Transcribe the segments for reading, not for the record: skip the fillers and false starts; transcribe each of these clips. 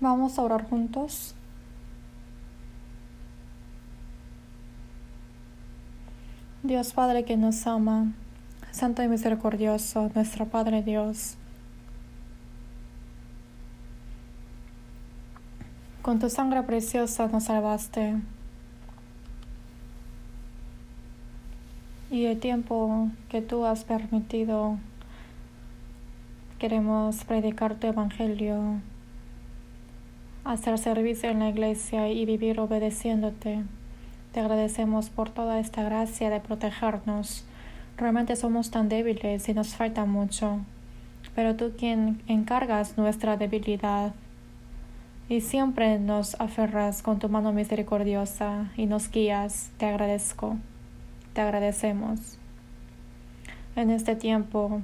Vamos a orar juntos. Dios Padre que nos ama, Santo y misericordioso, nuestro Padre Dios, con tu sangre preciosa nos salvaste, y el tiempo que tú has permitido, queremos predicar tu evangelio, hacer servicio en la iglesia y vivir obedeciéndote. Te agradecemos por toda esta gracia de protegernos. Realmente somos tan débiles y nos falta mucho, pero tú quien encargas nuestra debilidad y siempre nos aferras con tu mano misericordiosa y nos guías. Te agradezco, te agradecemos. En este tiempo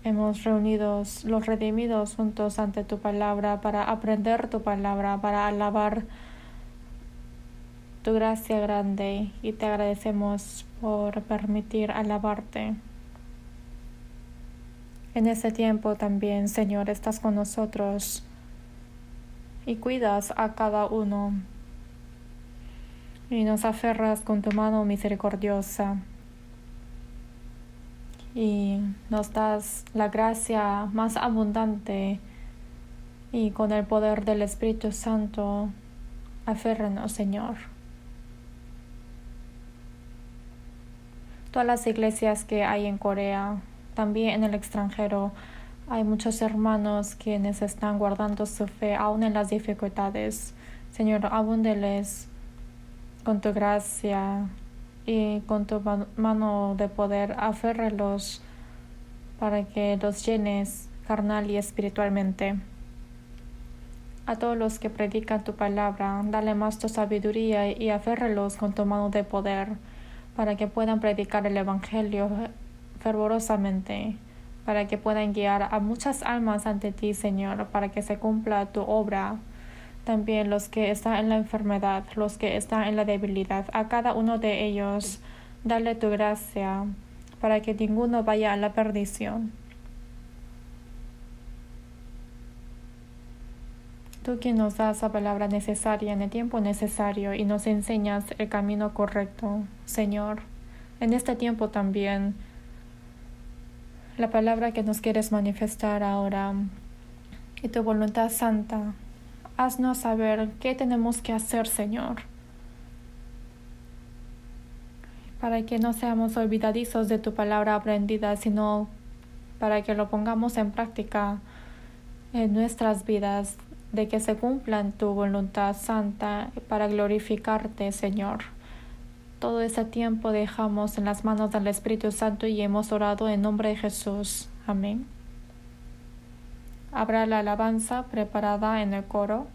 hemos reunido los redimidos juntos ante tu palabra para aprender tu palabra, para alabar tu gracia grande, y te agradecemos por permitir alabarte. En este tiempo también, Señor, estás con nosotros y cuidas a cada uno y nos aferras con tu mano misericordiosa y nos das la gracia más abundante, y con el poder del Espíritu Santo aférranos, Señor. Todas las iglesias que hay en Corea, también en el extranjero, hay muchos hermanos quienes están guardando su fe aún en las dificultades. Señor, abúndeles con tu gracia y con tu mano de poder. Aférralos para que los llenes carnal y espiritualmente. A todos los que predican tu palabra, dale más tu sabiduría y aférralos con tu mano de poder, para que puedan predicar el evangelio fervorosamente, para que puedan guiar a muchas almas ante ti, Señor, para que se cumpla tu obra. También los que están en la enfermedad, los que están en la debilidad, a cada uno de ellos dale tu gracia, para que ninguno vaya a la perdición. Tú quien nos das la palabra necesaria en el tiempo necesario y nos enseñas el camino correcto, Señor. En este tiempo también, la palabra que nos quieres manifestar ahora y tu voluntad santa, haznos saber qué tenemos que hacer, Señor, para que no seamos olvidadizos de tu palabra aprendida, sino para que lo pongamos en práctica en nuestras vidas, de que se cumpla en tu voluntad santa para glorificarte, Señor. Todo ese tiempo dejamos en las manos del Espíritu Santo y hemos orado en nombre de Jesús. Amén. Habrá la alabanza preparada en el coro.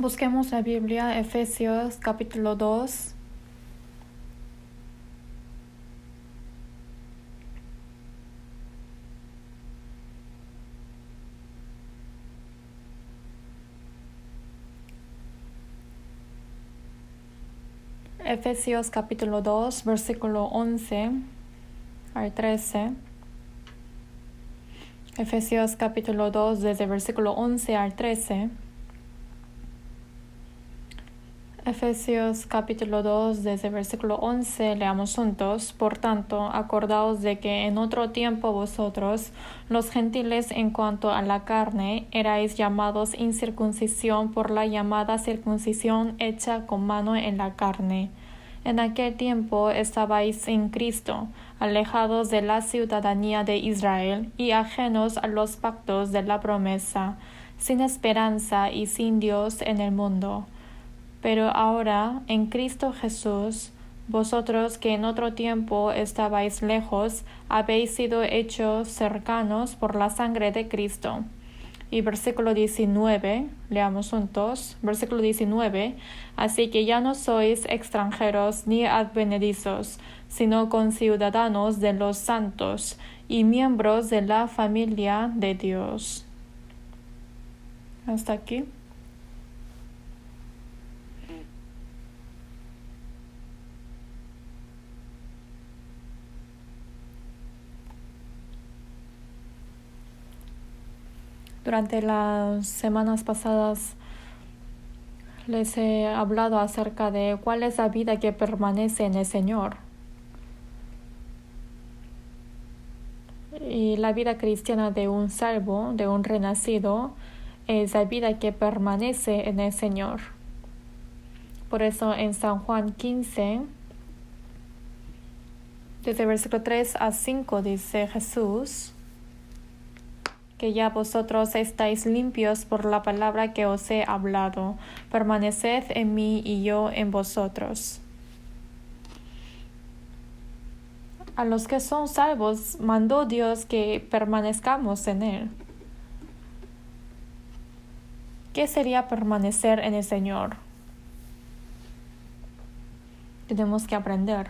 Busquemos la Biblia, Efesios capítulo 2. Efesios capítulo 2, versículo 11 al 13. Efesios capítulo 2, desde versículo 11 al 13. Efesios capítulo 2, desde versículo 11, leamos juntos. Por tanto, acordaos de que en otro tiempo vosotros, los gentiles en cuanto a la carne, erais llamados incircuncisión por la llamada circuncisión hecha con mano en la carne. En aquel tiempo estabais en Cristo, alejados de la ciudadanía de Israel y ajenos a los pactos de la promesa, sin esperanza y sin Dios en el mundo. Pero ahora, en Cristo Jesús, vosotros que en otro tiempo estabais lejos, habéis sido hechos cercanos por la sangre de Cristo. Y versículo 19, leamos juntos, versículo 19, así que ya no sois extranjeros ni advenedizos, sino conciudadanos de los santos y miembros de la familia de Dios. Hasta aquí. Durante las semanas pasadas les he hablado acerca de cuál es la vida que permanece en el Señor. Y la vida cristiana de un salvo, de un renacido, es la vida que permanece en el Señor. Por eso en San Juan 15, desde versículo 3 a 5 dice Jesús, que ya vosotros estáis limpios por la palabra que os he hablado. Permaneced en mí y yo en vosotros. A los que son salvos mandó Dios que permanezcamos en Él. ¿Qué sería permanecer en el Señor? Tenemos que aprender.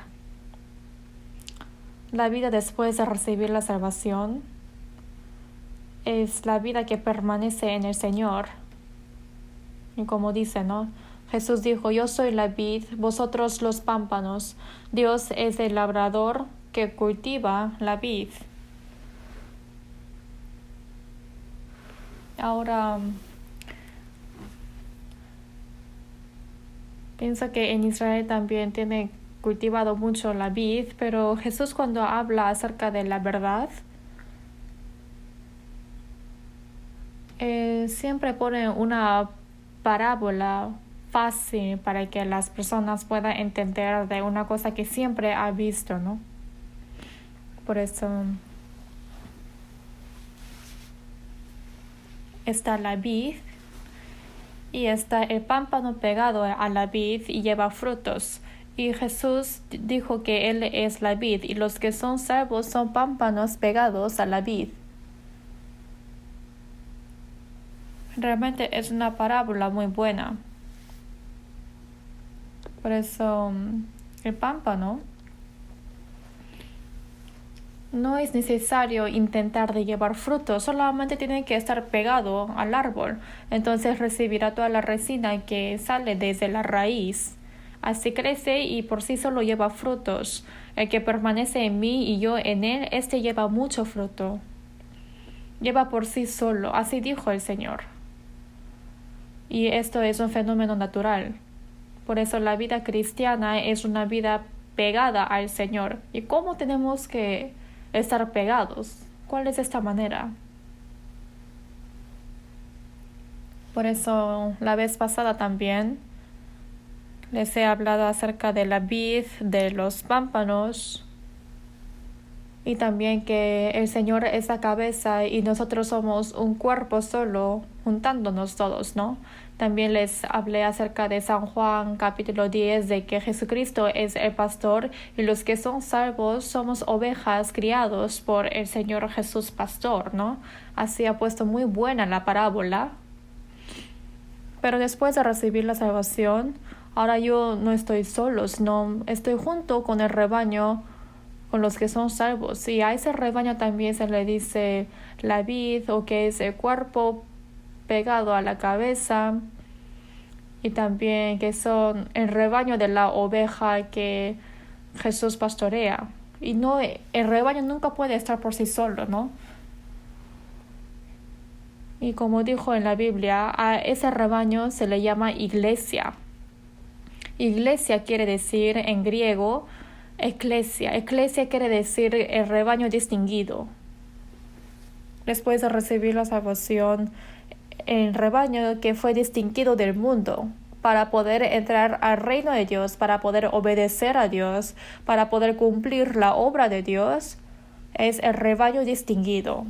La vida después de recibir la salvación es la vida que permanece en el Señor. Y como dice, ¿no? Jesús dijo, yo soy la vid, vosotros los pámpanos. Dios es el labrador que cultiva la vid. Ahora, pienso que en Israel también tiene cultivado mucho la vid, pero Jesús cuando habla acerca de la verdad, siempre pone una parábola fácil para que las personas puedan entender de una cosa que siempre ha visto, ¿no? Por eso está la vid y está el pámpano pegado a la vid y lleva frutos. Y Jesús dijo que Él es la vid y los que son salvos son pámpanos pegados a la vid. Realmente es una parábola muy buena. Por eso el pámpano no es necesario intentar de llevar frutos, solamente tiene que estar pegado al árbol. Entonces recibirá toda la resina que sale desde la raíz. Así crece y por sí solo lleva frutos. El que permanece en mí y yo en él, este lleva mucho fruto. Lleva por sí solo, así dijo el Señor. Y esto es un fenómeno natural. Por eso la vida cristiana es una vida pegada al Señor. ¿Y cómo tenemos que estar pegados? ¿Cuál es esta manera? Por eso la vez pasada también les he hablado acerca de la vid, de los pámpanos, y también que el Señor es la cabeza y nosotros somos un cuerpo solo, juntándonos todos, ¿no? También les hablé acerca de San Juan capítulo 10, de que Jesucristo es el pastor y los que son salvos somos ovejas criados por el Señor Jesús pastor, ¿no? Así ha puesto muy buena la parábola. Pero después de recibir la salvación, ahora yo no estoy solo, sino estoy junto con el rebaño, con los que son salvos. Y a ese rebaño también se le dice la vid, o que es el cuerpo pegado a la cabeza, y también que son el rebaño de la oveja que Jesús pastorea. Y no, el rebaño nunca puede estar por sí solo, ¿no? Y como dijo en la Biblia, a ese rebaño se le llama iglesia. Iglesia quiere decir en griego eclesia. Eclesia quiere decir el rebaño distinguido. Después de recibir la salvación, el rebaño que fue distinguido del mundo para poder entrar al reino de Dios, para poder obedecer a Dios, para poder cumplir la obra de Dios, es el rebaño distinguido.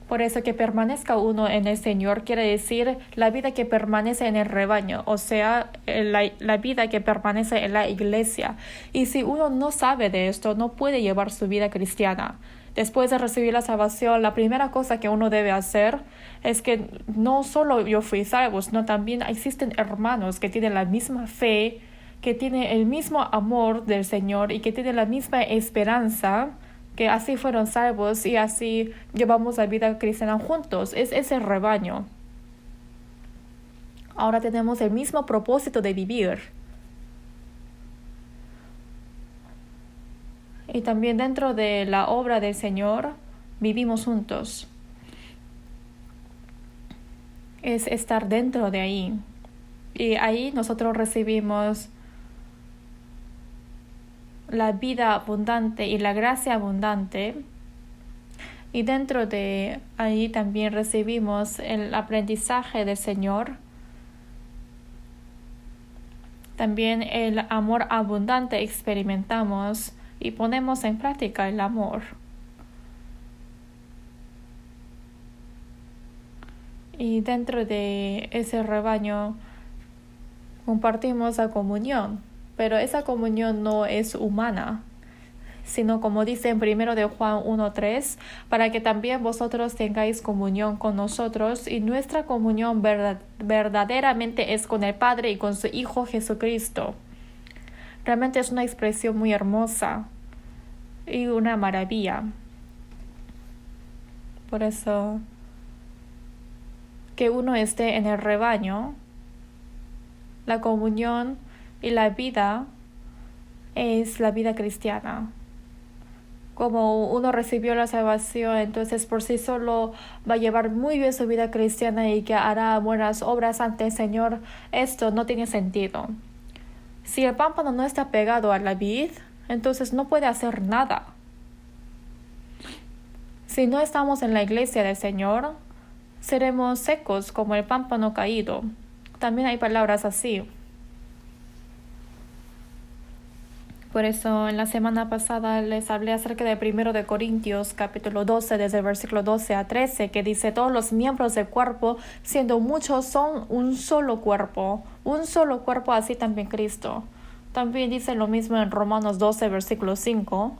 Por eso que permanezca uno en el Señor quiere decir la vida que permanece en el rebaño, o sea, la vida que permanece en la iglesia. Y si uno no sabe de esto, no puede llevar su vida cristiana. Después de recibir la salvación, la primera cosa que uno debe hacer es que no solo yo fui salvo, sino también existen hermanos que tienen la misma fe, que tienen el mismo amor del Señor y que tienen la misma esperanza, que así fueron salvos y así llevamos la vida cristiana juntos. Es ese rebaño. Ahora tenemos el mismo propósito de vivir. Y también dentro de la obra del Señor vivimos juntos. Es estar dentro de ahí. Y ahí nosotros recibimos la vida abundante y la gracia abundante. Y dentro de ahí también recibimos el aprendizaje del Señor. También el amor abundante experimentamos y ponemos en práctica el amor. Y dentro de ese rebaño compartimos la comunión, pero esa comunión no es humana, sino como dice en 1 de Juan 1:3, para que también vosotros tengáis comunión con nosotros, y nuestra comunión verdaderamente es con el Padre y con su Hijo Jesucristo. Realmente es una expresión muy hermosa y una maravilla. Por eso, que uno esté en el rebaño, la comunión y la vida es la vida cristiana. Como uno recibió la salvación, entonces por sí solo va a llevar muy bien su vida cristiana y que hará buenas obras ante el Señor. Esto no tiene sentido. Si el pámpano no está pegado a la vid, entonces no puede hacer nada. Si no estamos en la iglesia del Señor, seremos secos como el pámpano caído. También hay palabras así. Por eso en la semana pasada les hablé acerca de 1 de Corintios capítulo 12, desde el versículo 12 a 13, que dice: todos los miembros del cuerpo, siendo muchos, son un solo cuerpo, así también Cristo. También dice lo mismo en Romanos 12, versículo 5.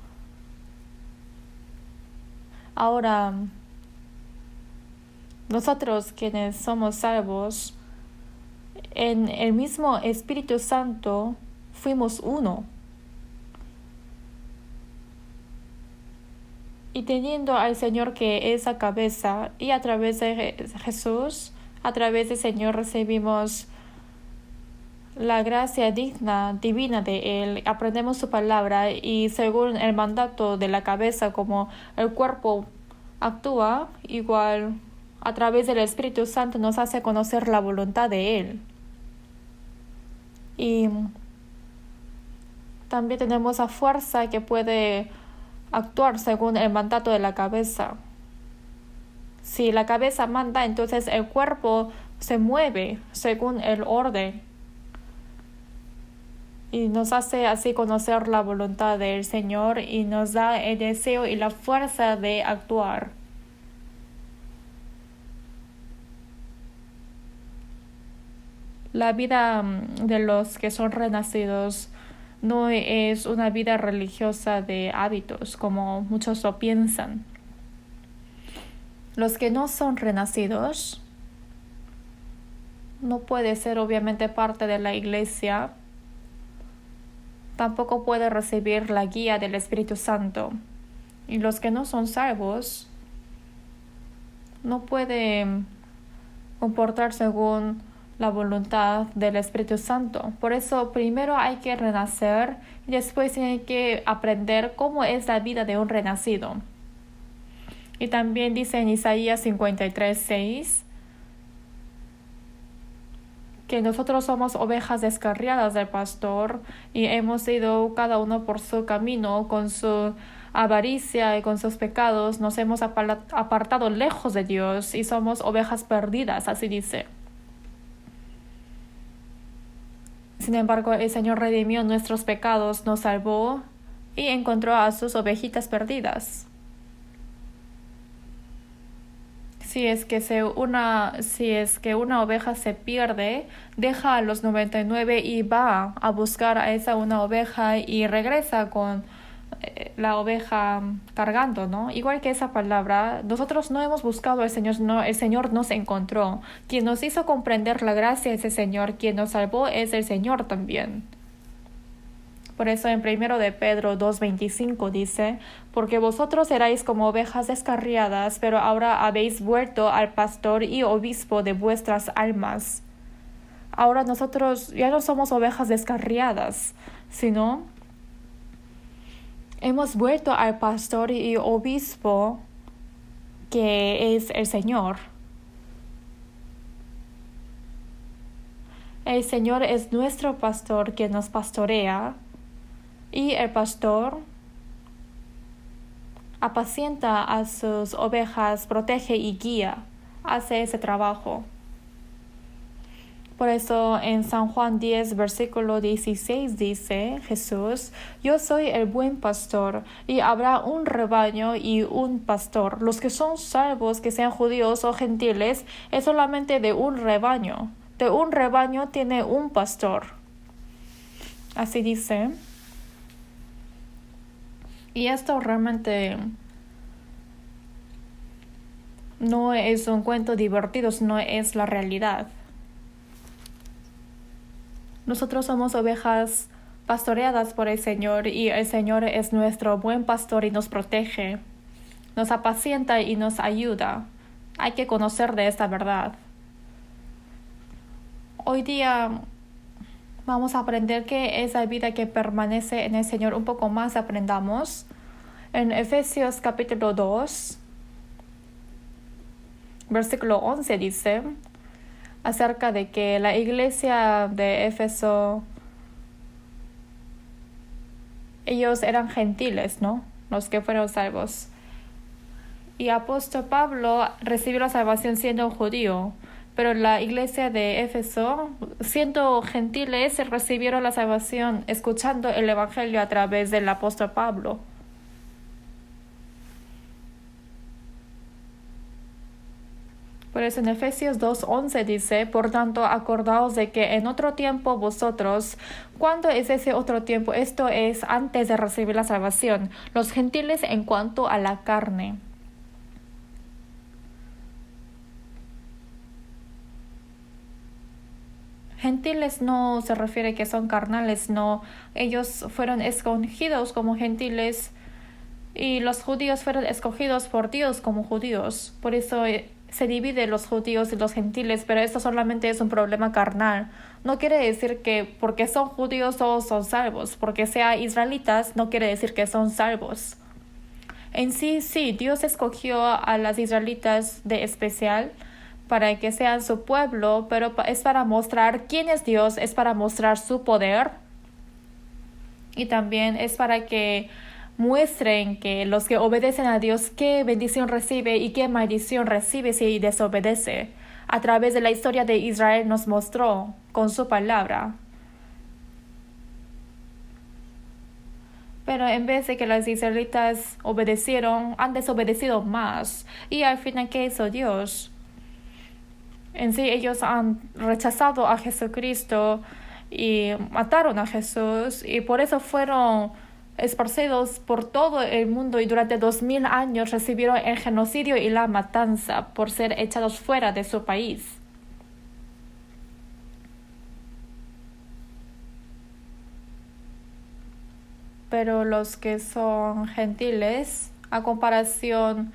Ahora, nosotros quienes somos salvos, en el mismo Espíritu Santo fuimos uno. Y teniendo al Señor que es la cabeza, y a través de Jesús, a través del Señor recibimos la gracia divina de Él, aprendemos su palabra y según el mandato de la cabeza, como el cuerpo actúa, igual a través del Espíritu Santo nos hace conocer la voluntad de Él. Y también tenemos la fuerza que puede actuar según el mandato de la cabeza. Si la cabeza manda, entonces el cuerpo se mueve según el orden. Y nos hace así conocer la voluntad del Señor y nos da el deseo y la fuerza de actuar. La vida de los que son renacidos no es una vida religiosa de hábitos, como muchos lo piensan. Los que no son renacidos no puede ser obviamente parte de la iglesia. Tampoco puede recibir la guía del Espíritu Santo. Y los que no son salvos no pueden comportar según la voluntad del Espíritu Santo. Por eso primero hay que renacer y después tienen que aprender cómo es la vida de un renacido. Y también dice en Isaías 53:6 que nosotros somos ovejas descarriadas del pastor y hemos ido cada uno por su camino con su avaricia y con sus pecados, nos hemos apartado lejos de Dios y somos ovejas perdidas, así dice. Sin embargo, el Señor redimió nuestros pecados, nos salvó y encontró a sus ovejitas perdidas. Si es que una oveja se pierde, deja a los 99 y va a buscar a esa una oveja y regresa con la oveja cargando, ¿no? Igual que esa palabra, nosotros no hemos buscado al Señor, no, el Señor nos encontró. Quien nos hizo comprender la gracia es el Señor, quien nos salvó es el Señor también. Por eso en 1 de Pedro 2:25 dice, porque vosotros erais como ovejas descarriadas, pero ahora habéis vuelto al pastor y obispo de vuestras almas. Ahora nosotros ya no somos ovejas descarriadas, sino hemos vuelto al pastor y obispo que es el Señor. El Señor es nuestro pastor que nos pastorea y el pastor apacienta a sus ovejas, protege y guía, hace ese trabajo. Por eso en San Juan 10, versículo 16 dice Jesús, yo soy el buen pastor y habrá un rebaño y un pastor. Los que son salvos, que sean judíos o gentiles, es solamente de un rebaño. De un rebaño tiene un pastor. Así dice. Y esto realmente no es un cuento divertido, sino es la realidad. Nosotros somos ovejas pastoreadas por el Señor y el Señor es nuestro buen pastor y nos protege, nos apacienta y nos ayuda. Hay que conocer de esta verdad. Hoy día vamos a aprender qué es la vida que permanece en el Señor. Un poco más aprendamos. En Efesios capítulo 2, versículo 11 dice acerca de que la iglesia de Éfeso, ellos eran gentiles, ¿no? Los que fueron salvos. Y apóstol Pablo recibió la salvación siendo un judío, pero la iglesia de Éfeso, siendo gentiles, recibieron la salvación escuchando el evangelio a través del apóstol Pablo. Por eso en Efesios 2:11 dice, por tanto, acordaos de que en otro tiempo vosotros, ¿cuándo es ese otro tiempo? Esto es antes de recibir la salvación, los gentiles en cuanto a la carne. Gentiles no se refiere que son carnales, no. Ellos fueron escogidos como gentiles y los judíos fueron escogidos por Dios como judíos. Por eso se divide los judíos y los gentiles, pero esto solamente es un problema carnal. No quiere decir que porque son judíos todos son salvos, porque sean israelitas no quiere decir que son salvos. En sí, Dios escogió a las israelitas de especial para que sean su pueblo, pero es para mostrar quién es Dios, es para mostrar su poder y también es para que muestren que los que obedecen a Dios, qué bendición recibe y qué maldición recibe si desobedece. A través de la historia de Israel nos mostró con su palabra. Pero en vez de que los israelitas obedecieron, han desobedecido más. Y al final, ¿qué hizo Dios? En sí, ellos han rechazado a Jesucristo y mataron a Jesús y por eso fueron esparcidos por todo el mundo y durante 2000 años recibieron el genocidio y la matanza por ser echados fuera de su país. pero los que son gentiles, a comparación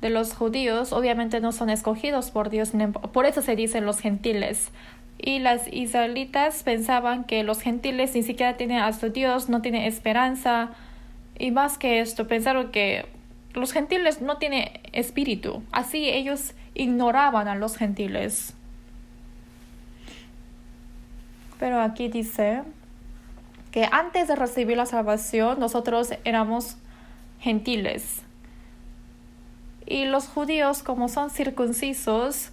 de los judíos, obviamente no son escogidos por Dios, por eso se dicen los gentiles. Y las israelitas pensaban que los gentiles ni siquiera tienen a su Dios, no tienen esperanza. Y más que esto, pensaron que los gentiles no tienen espíritu. Así ellos ignoraban a los gentiles. Pero aquí dice que antes de recibir la salvación, nosotros éramos gentiles. Y los judíos, como son circuncisos,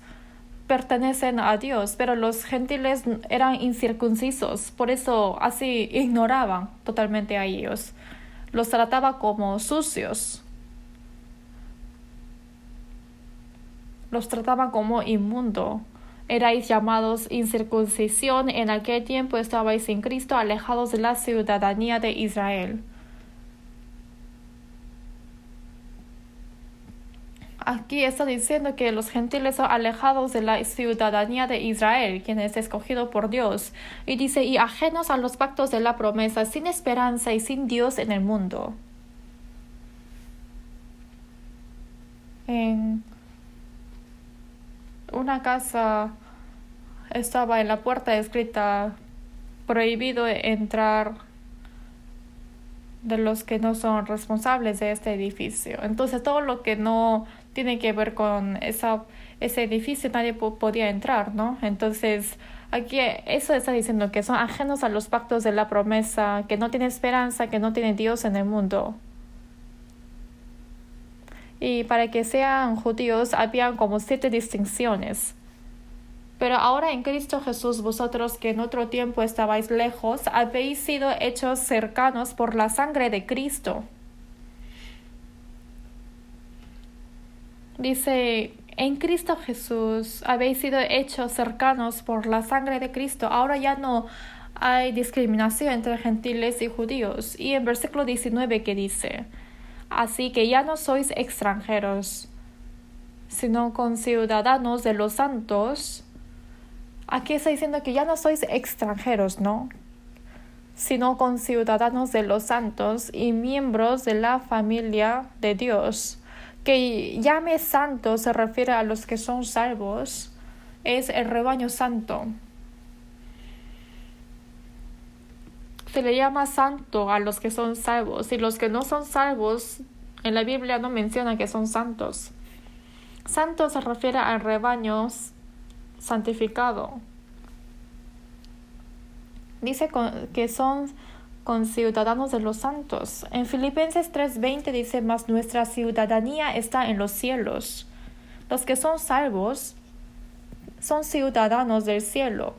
pertenecen a Dios, pero los gentiles eran incircuncisos, por eso así ignoraban totalmente a ellos. Los trataba como sucios. Los trataban como inmundo. Erais llamados incircuncisión, en aquel tiempo estabais sin Cristo, alejados de la ciudadanía de Israel. Aquí está diciendo que los gentiles son alejados de la ciudadanía de Israel, quien es escogido por Dios. Y dice, y ajenos a los pactos de la promesa, sin esperanza y sin Dios en el mundo. En una casa estaba en la puerta escrita, prohibido entrar de los que no son responsables de este edificio. Entonces todo lo que no tiene que ver con ese edificio nadie podía entrar, ¿no? Entonces aquí eso está diciendo que son ajenos a los pactos de la promesa, que no tienen esperanza, que no tienen Dios en el mundo. Y para que sean judíos habían como 7 distinciones. Pero ahora en Cristo Jesús, vosotros que en otro tiempo estabais lejos, habéis sido hechos cercanos por la sangre de Cristo. Dice, en Cristo Jesús habéis sido hechos cercanos por la sangre de Cristo. Ahora ya no hay discriminación entre gentiles y judíos. Y en versículo 19 que dice, así que ya no sois extranjeros, sino conciudadanos de los santos. Aquí está diciendo que ya no sois extranjeros, ¿no? Sino conciudadanos de los santos y miembros de la familia de Dios. Que llame santo se refiere a los que son salvos. Es el rebaño santo. Se le llama santo a los que son salvos. Y los que no son salvos, en la Biblia no menciona que son santos. Santo se refiere al rebaño santificado. Dice que son conciudadanos de los santos. En Filipenses 3:20 dice, mas nuestra ciudadanía está en los cielos. Los que son salvos son ciudadanos del cielo.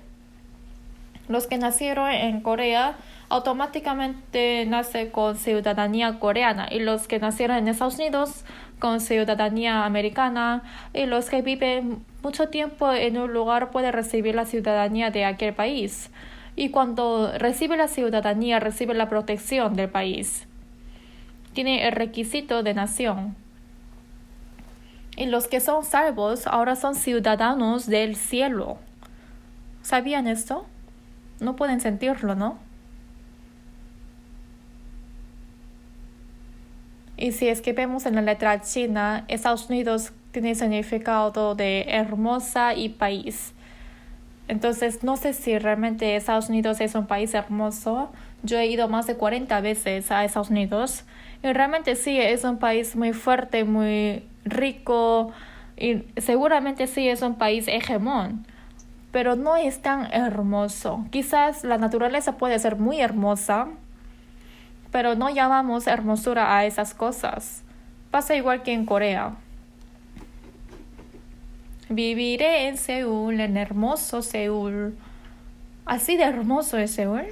Los que nacieron en Corea automáticamente nacen con ciudadanía coreana, y los que nacieron en Estados Unidos con ciudadanía americana, y los que viven mucho tiempo en un lugar pueden recibir la ciudadanía de aquel país. Y cuando recibe la ciudadanía, recibe la protección del país. Tiene el requisito de nación. Y los que son salvos ahora son ciudadanos del cielo. ¿Sabían esto? No pueden sentirlo, ¿no? Y si es que vemos en la letra china, Estados Unidos tiene significado de hermosa y país. Entonces, no sé si realmente Estados Unidos es un país hermoso. Yo he ido más de 40 veces a Estados Unidos. Y realmente sí, es un país muy fuerte, muy rico. Y seguramente sí es un país hegemón. Pero no es tan hermoso. Quizás la naturaleza puede ser muy hermosa, pero no llamamos hermosura a esas cosas. Pasa igual que en Corea. Viviré en Seúl, en hermoso Seúl. Así de hermoso es Seúl.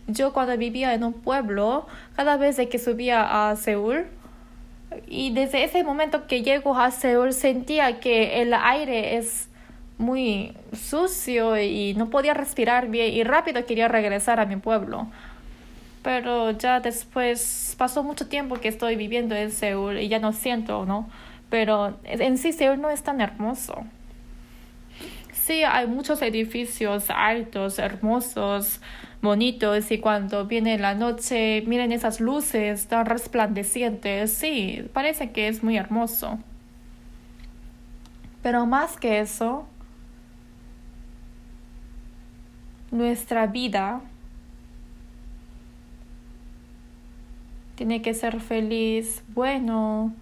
Yo cuando vivía en un pueblo, cada vez que subía a Seúl, y desde ese momento que llego a Seúl sentía que el aire es muy sucio y no podía respirar bien, y rápido quería regresar a mi pueblo. Pero ya después pasó mucho tiempo que estoy viviendo en Seúl y ya no siento, ¿no? Pero en sí Seúl no es tan hermoso. Sí, hay muchos edificios altos, hermosos, bonitos, y cuando viene la noche, miren esas luces tan resplandecientes. Sí, parece que es muy hermoso. Pero más que eso, nuestra vida tiene que ser feliz, bueno,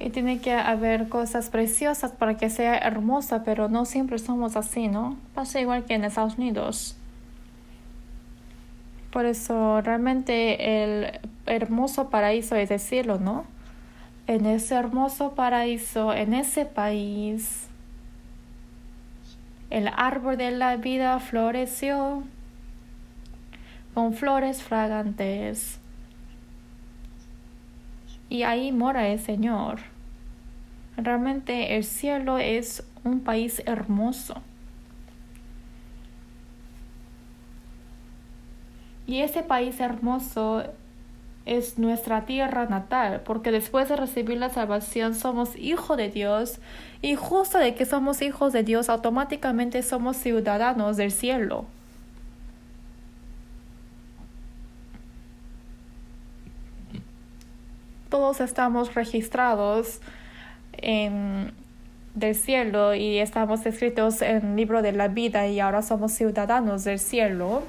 y tiene que haber cosas preciosas para que sea hermosa, pero no siempre somos así, ¿no? Pasa igual que en Estados Unidos. Por eso realmente el hermoso paraíso es decirlo, ¿no? En ese hermoso paraíso, en ese país, el árbol de la vida floreció con flores fragantes. Y ahí mora el Señor. Realmente el cielo es un país hermoso. Y ese país hermoso es nuestra tierra natal, porque después de recibir la salvación somos hijos de Dios, y justo de que somos hijos de Dios automáticamente somos ciudadanos del cielo. Todos estamos registrados del cielo y estamos escritos en el libro de la vida y ahora somos ciudadanos del cielo.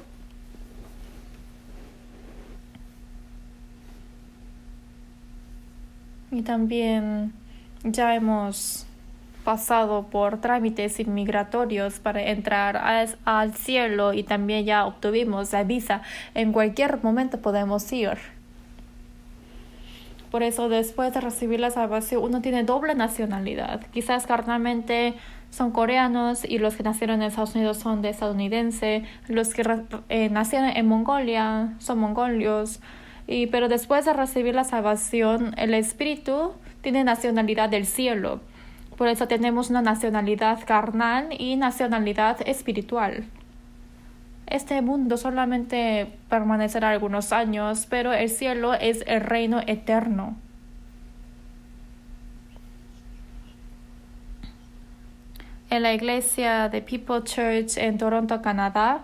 Y también ya hemos pasado por trámites inmigratorios para entrar al cielo y también ya obtuvimos la visa. En cualquier momento podemos ir. Por eso después de recibir la salvación uno tiene doble nacionalidad. Quizás carnalmente son coreanos y los que nacieron en Estados Unidos son de estadounidense. Los que nacieron en Mongolia son mongolios. Pero después de recibir la salvación, el espíritu tiene nacionalidad del cielo. Por eso tenemos una nacionalidad carnal y nacionalidad espiritual. Este mundo solamente permanecerá algunos años, pero el cielo es el reino eterno. En la iglesia de People Church en Toronto, Canadá,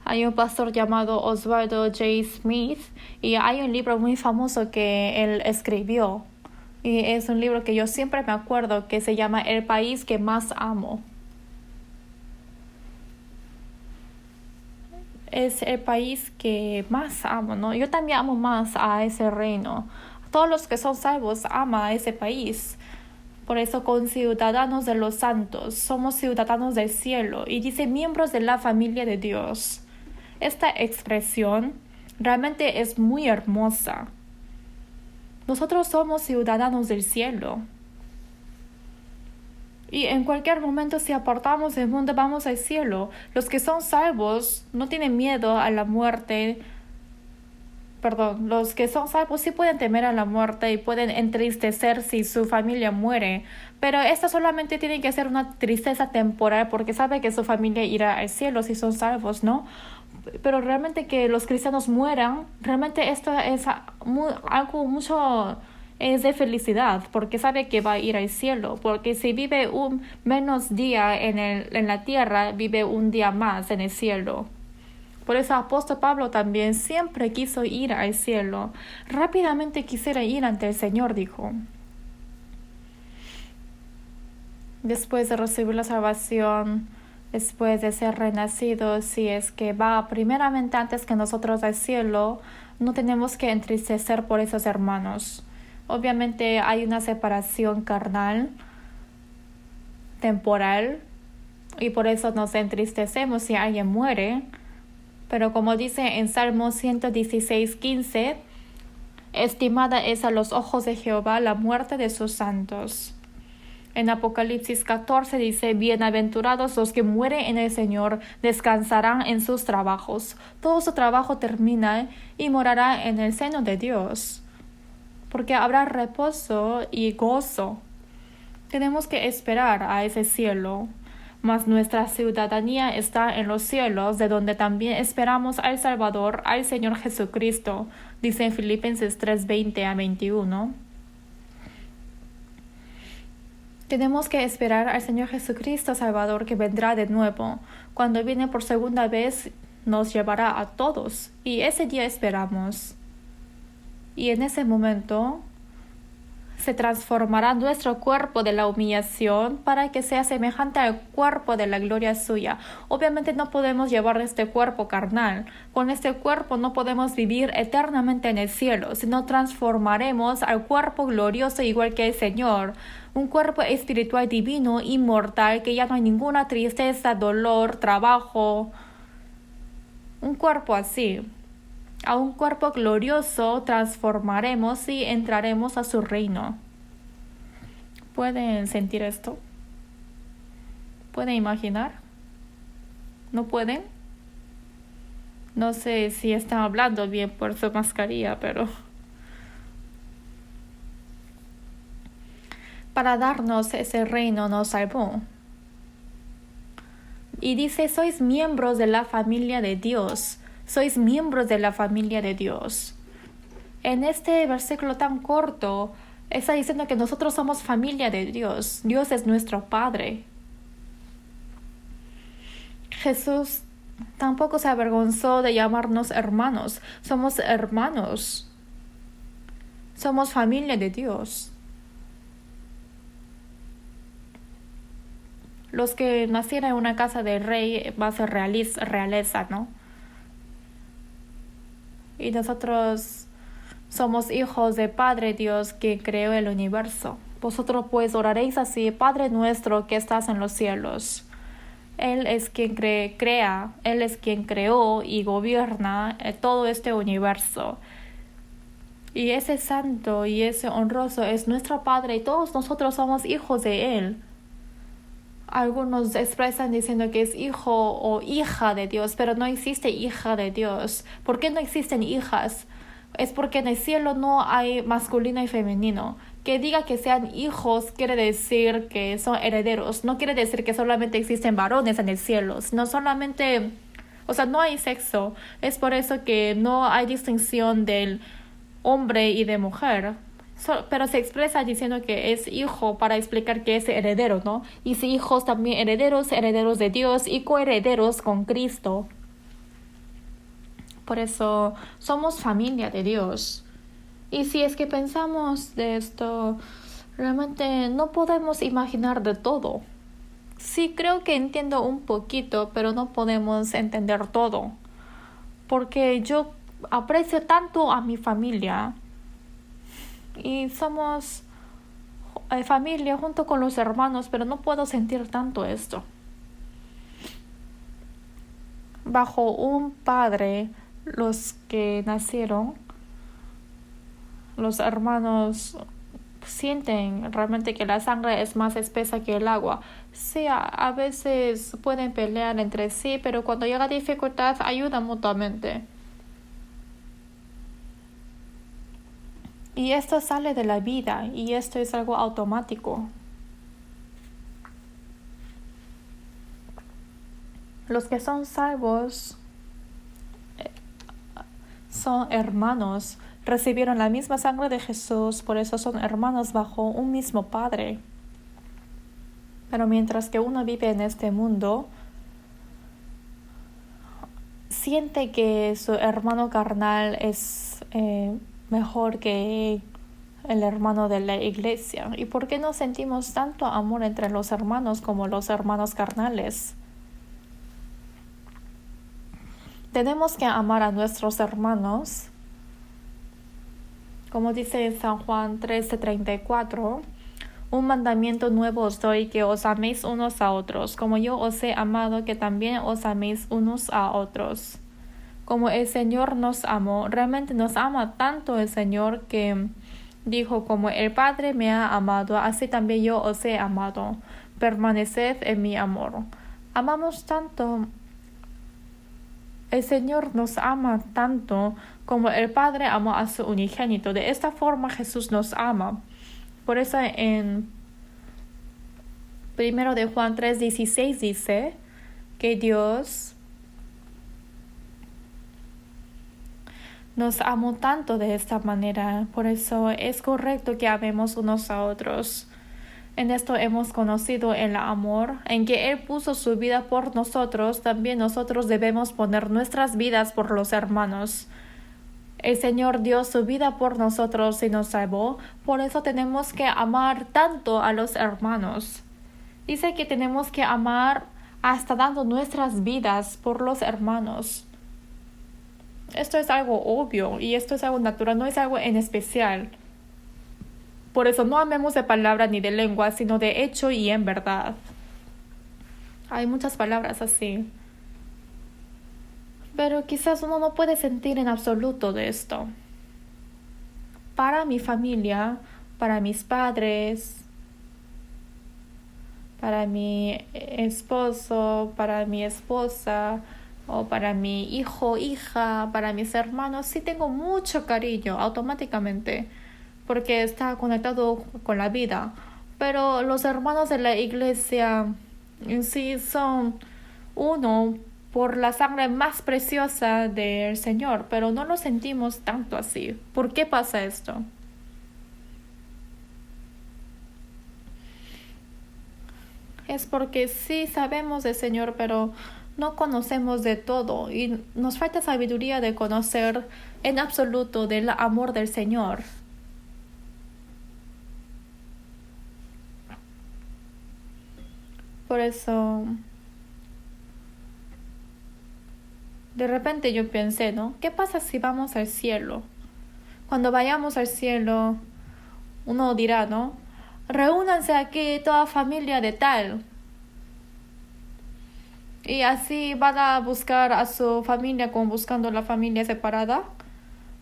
hay un pastor llamado Oswaldo J. Smith y hay un libro muy famoso que él escribió. Y es un libro que yo siempre me acuerdo que se llama El país que más amo. Es el país que más amo, ¿no? Yo también amo más a ese reino. Todos los que son salvos aman a ese país. Por eso, con ciudadanos de los santos, somos ciudadanos del cielo y dice miembros de la familia de Dios. Esta expresión realmente es muy hermosa. Nosotros somos ciudadanos del cielo. Y en cualquier momento, si apartamos del mundo, vamos al cielo. Los que son salvos no tienen miedo a la muerte. Los que son salvos sí pueden temer a la muerte y pueden entristecer si su familia muere. Pero esta solamente tiene que ser una tristeza temporal porque sabe que su familia irá al cielo si son salvos, ¿no? Pero realmente que los cristianos mueran, realmente esto es algo mucho... es de felicidad porque sabe que va a ir al cielo, porque si vive un menos día en la tierra, vive un día más en el cielo. Por eso el apóstol Pablo también siempre quiso ir al cielo. Rápidamente quisiera ir ante el Señor, dijo. Después de recibir la salvación, después de ser renacido, si es que va primeramente antes que nosotros al cielo, no tenemos que entristecer por esos hermanos. Obviamente hay una separación carnal, temporal, y por eso nos entristecemos si alguien muere. Pero como dice en Salmo 116:15, estimada es a los ojos de Jehová la muerte de sus santos. En Apocalipsis 14 dice, bienaventurados los que mueren en el Señor, descansarán en sus trabajos. Todo su trabajo termina y morará en el seno de Dios. Porque habrá reposo y gozo. Tenemos que esperar a ese cielo, mas nuestra ciudadanía está en los cielos, de donde también esperamos al Salvador, al Señor Jesucristo, dice en Filipenses 3:20-21. Tenemos que esperar al Señor Jesucristo Salvador que vendrá de nuevo. Cuando viene por segunda vez, nos llevará a todos. Y ese día esperamos. Y en ese momento se transformará nuestro cuerpo de la humillación para que sea semejante al cuerpo de la gloria suya. Obviamente no podemos llevar este cuerpo carnal. Con este cuerpo no podemos vivir eternamente en el cielo, sino transformaremos al cuerpo glorioso igual que el Señor. Un cuerpo espiritual divino, inmortal, que ya no hay ninguna tristeza, dolor, trabajo. Un cuerpo así. A un cuerpo glorioso transformaremos y entraremos a su reino. ¿Pueden sentir esto? ¿Pueden imaginar? ¿No pueden? No sé si están hablando bien por su mascarilla, pero... Para darnos ese reino nos salvó. Y dice, sois miembros de la familia de Dios. Sois miembros de la familia de Dios. En este versículo tan corto, está diciendo que nosotros somos familia de Dios. Dios es nuestro Padre. Jesús tampoco se avergonzó de llamarnos hermanos. Somos hermanos. Somos familia de Dios. Los que nacieron en una casa de rey va a ser realeza, ¿no? Y nosotros somos hijos de Padre Dios que creó el universo. Vosotros pues oraréis así: Padre nuestro que estás en los cielos. Él es quien crea, Él es quien creó y gobierna todo este universo. Y ese santo y ese honroso es nuestro Padre y todos nosotros somos hijos de Él. Algunos expresan diciendo que es hijo o hija de Dios, pero no existe hija de Dios. ¿Por qué no existen hijas? Es porque en el cielo no hay masculino y femenino. Que diga que sean hijos quiere decir que son herederos. No quiere decir que solamente existen varones en el cielo, sino solamente, no hay sexo. Es por eso que no hay distinción del hombre y de mujer. Pero se expresa diciendo que es hijo para explicar que es heredero, ¿no? Y si hijos también herederos de Dios y coherederos con Cristo. Por eso somos familia de Dios. Y si es que pensamos de esto, realmente no podemos imaginar de todo. Sí, creo que entiendo un poquito, pero no podemos entender todo. Porque yo aprecio tanto a mi familia. Y somos familia junto con los hermanos, pero no puedo sentir tanto esto. Bajo un padre, los que nacieron, los hermanos sienten realmente que la sangre es más espesa que el agua. Sí, a veces pueden pelear entre sí, pero cuando llega dificultad ayudan mutuamente. Y esto sale de la vida y esto es algo automático. Los que son salvos son hermanos, recibieron la misma sangre de Jesús, por eso son hermanos bajo un mismo Padre. Pero mientras que uno vive en este mundo, siente que su hermano carnal es mejor que el hermano de la iglesia. ¿Y por qué no sentimos tanto amor entre los hermanos como los hermanos carnales? Tenemos que amar a nuestros hermanos. Como dice en San Juan 13:34, un mandamiento nuevo os doy, que os améis unos a otros, como yo os he amado, que también os améis unos a otros. Como el Señor nos amó, realmente nos ama tanto el Señor que dijo: como el Padre me ha amado, así también yo os he amado. Permaneced en mi amor. Amamos tanto. El Señor nos ama tanto como el Padre amó a su unigénito. De esta forma Jesús nos ama. Por eso en 1 de Juan 3:16 dice que Dios nos amó tanto de esta manera. Por eso es correcto que amemos unos a otros. En esto hemos conocido el amor, en que Él puso su vida por nosotros, también nosotros debemos poner nuestras vidas por los hermanos. El Señor dio su vida por nosotros y nos salvó, por eso tenemos que amar tanto a los hermanos. Dice que tenemos que amar hasta dando nuestras vidas por los hermanos. Esto es algo obvio y esto es algo natural, no es algo en especial. Por eso no amemos de palabra ni de lengua, sino de hecho y en verdad. Hay muchas palabras así. Pero quizás uno no puede sentir en absoluto de esto. Para mi familia, para mis padres, para mi esposo, para mi esposa, o para mi hijo, hija, para mis hermanos, sí tengo mucho cariño automáticamente, porque está conectado con la vida. Pero los hermanos de la iglesia en sí son uno por la sangre más preciosa del Señor, pero no lo sentimos tanto así. ¿Por qué pasa esto? Es porque sí sabemos del Señor, pero no conocemos de todo y nos falta sabiduría de conocer en absoluto del amor del Señor. Por eso, de repente yo pensé, ¿no? ¿Qué pasa si vamos al cielo? Cuando vayamos al cielo, uno dirá, ¿no? Reúnanse aquí toda familia de tal. Y así van a buscar a su familia como buscando la familia separada.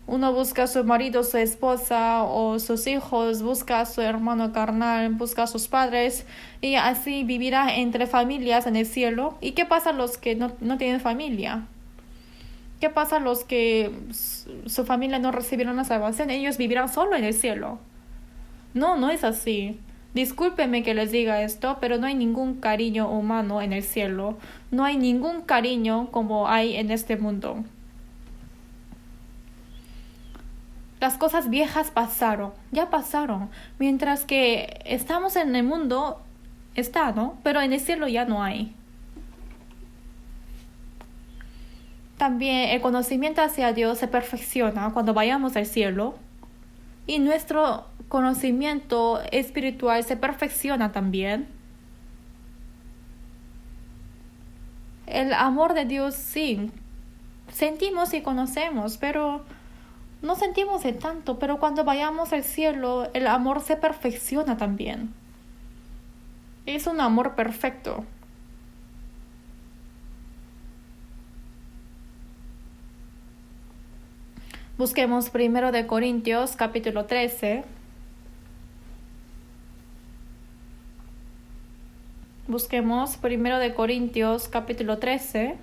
Uno busca a su marido, su esposa o sus hijos, busca a su hermano carnal, busca a sus padres y así vivirá entre familias en el cielo. ¿Y qué pasa a los que no tienen familia? ¿Qué pasa a los que su familia no recibieron la salvación? Ellos vivirán solo en el cielo. No, no es así. Discúlpeme que les diga esto, pero no hay ningún cariño humano en el cielo. No hay ningún cariño como hay en este mundo. Las cosas viejas pasaron, ya pasaron. Mientras que estamos en el mundo, está, ¿no? Pero en el cielo ya no hay. También el conocimiento hacia Dios se perfecciona cuando vayamos al cielo. Y nuestro conocimiento espiritual se perfecciona también. El amor de Dios sí, sentimos y conocemos, pero no sentimos de tanto. Pero cuando vayamos al cielo, el amor se perfecciona también. Es un amor perfecto. Busquemos 1 de Corintios capítulo 13. Busquemos 1 de Corintios capítulo 13,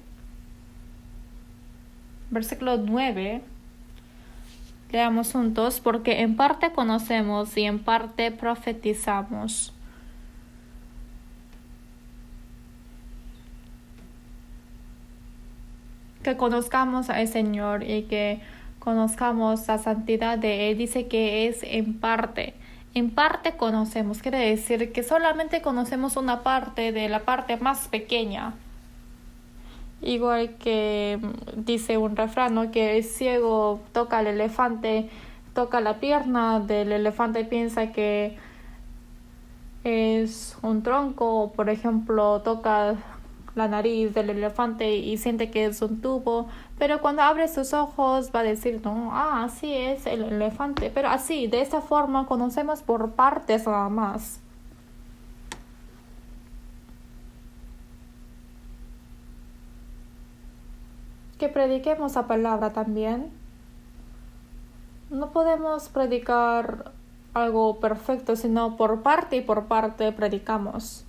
versículo 9. Leamos juntos, porque en parte conocemos y en parte profetizamos. Que conozcamos al Señor y que conozcamos la santidad de Él. Dice que es en parte. En parte conocemos, quiere decir que solamente conocemos una parte de la parte más pequeña. Igual que dice un refrán, ¿no? Que el ciego toca al elefante, toca la pierna del elefante y piensa que es un tronco, o por ejemplo toca la nariz del elefante y siente que es un tubo, pero cuando abre sus ojos va a decir, no, así es el elefante, pero así, de esa forma conocemos por partes nada más. Que prediquemos la palabra también. No podemos predicar algo perfecto, sino por parte y por parte predicamos.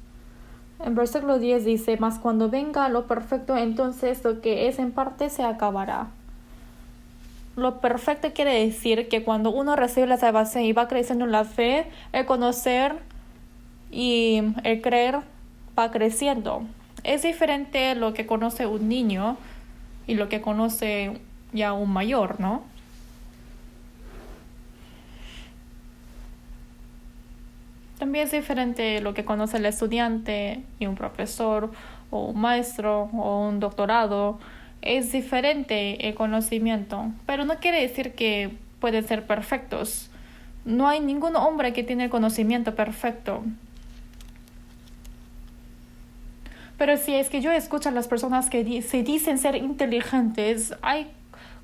En versículo 10 dice, mas cuando venga lo perfecto, entonces lo que es en parte se acabará. Lo perfecto quiere decir que cuando uno recibe la salvación y va creciendo en la fe, el conocer y el creer va creciendo. Es diferente lo que conoce un niño y lo que conoce ya un mayor, ¿no? También es diferente lo que conoce el estudiante y un profesor o un maestro o un doctorado. Es diferente el conocimiento, pero no quiere decir que pueden ser perfectos. No hay ningún hombre que tiene el conocimiento perfecto. Pero si es que yo escucho a las personas que se dicen ser inteligentes, hay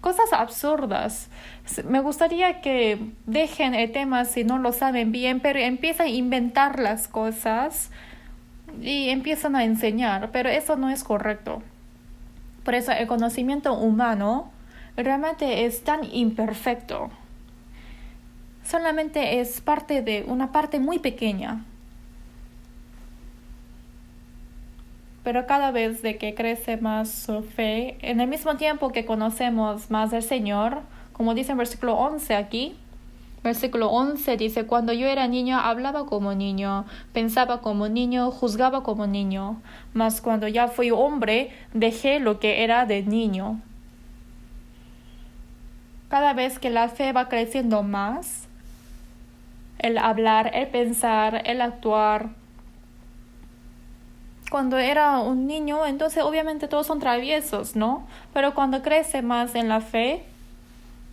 cosas absurdas. Me gustaría que dejen el tema si no lo saben bien, pero empiezan a inventar las cosas y empiezan a enseñar, pero eso no es correcto. Por eso el conocimiento humano realmente es tan imperfecto. Solamente es parte de una parte muy pequeña. Pero cada vez de que crece más su fe, en el mismo tiempo que conocemos más del Señor, como dice en versículo 11 aquí, versículo 11 dice, cuando yo era niño hablaba como niño, pensaba como niño, juzgaba como niño, mas cuando ya fui hombre dejé lo que era de niño. Cada vez que la fe va creciendo más, el hablar, el pensar, el actuar. Cuando era un niño, entonces obviamente todos son traviesos, ¿no? Pero cuando crece más en la fe,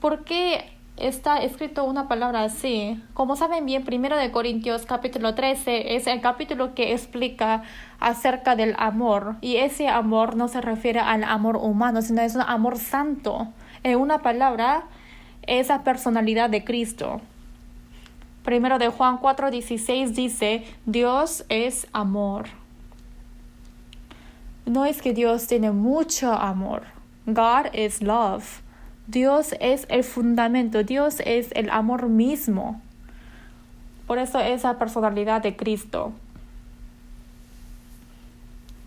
¿por qué está escrito una palabra así? Como saben bien, 1 Corintios capítulo 13 es el capítulo que explica acerca del amor. Y ese amor no se refiere al amor humano, sino es un amor santo. En una palabra, esa personalidad de Cristo. 1 Juan 4:16 dice, Dios es amor. No es que Dios tiene mucho amor. God is love. Dios es el fundamento. Dios es el amor mismo. Por eso esa personalidad de Cristo.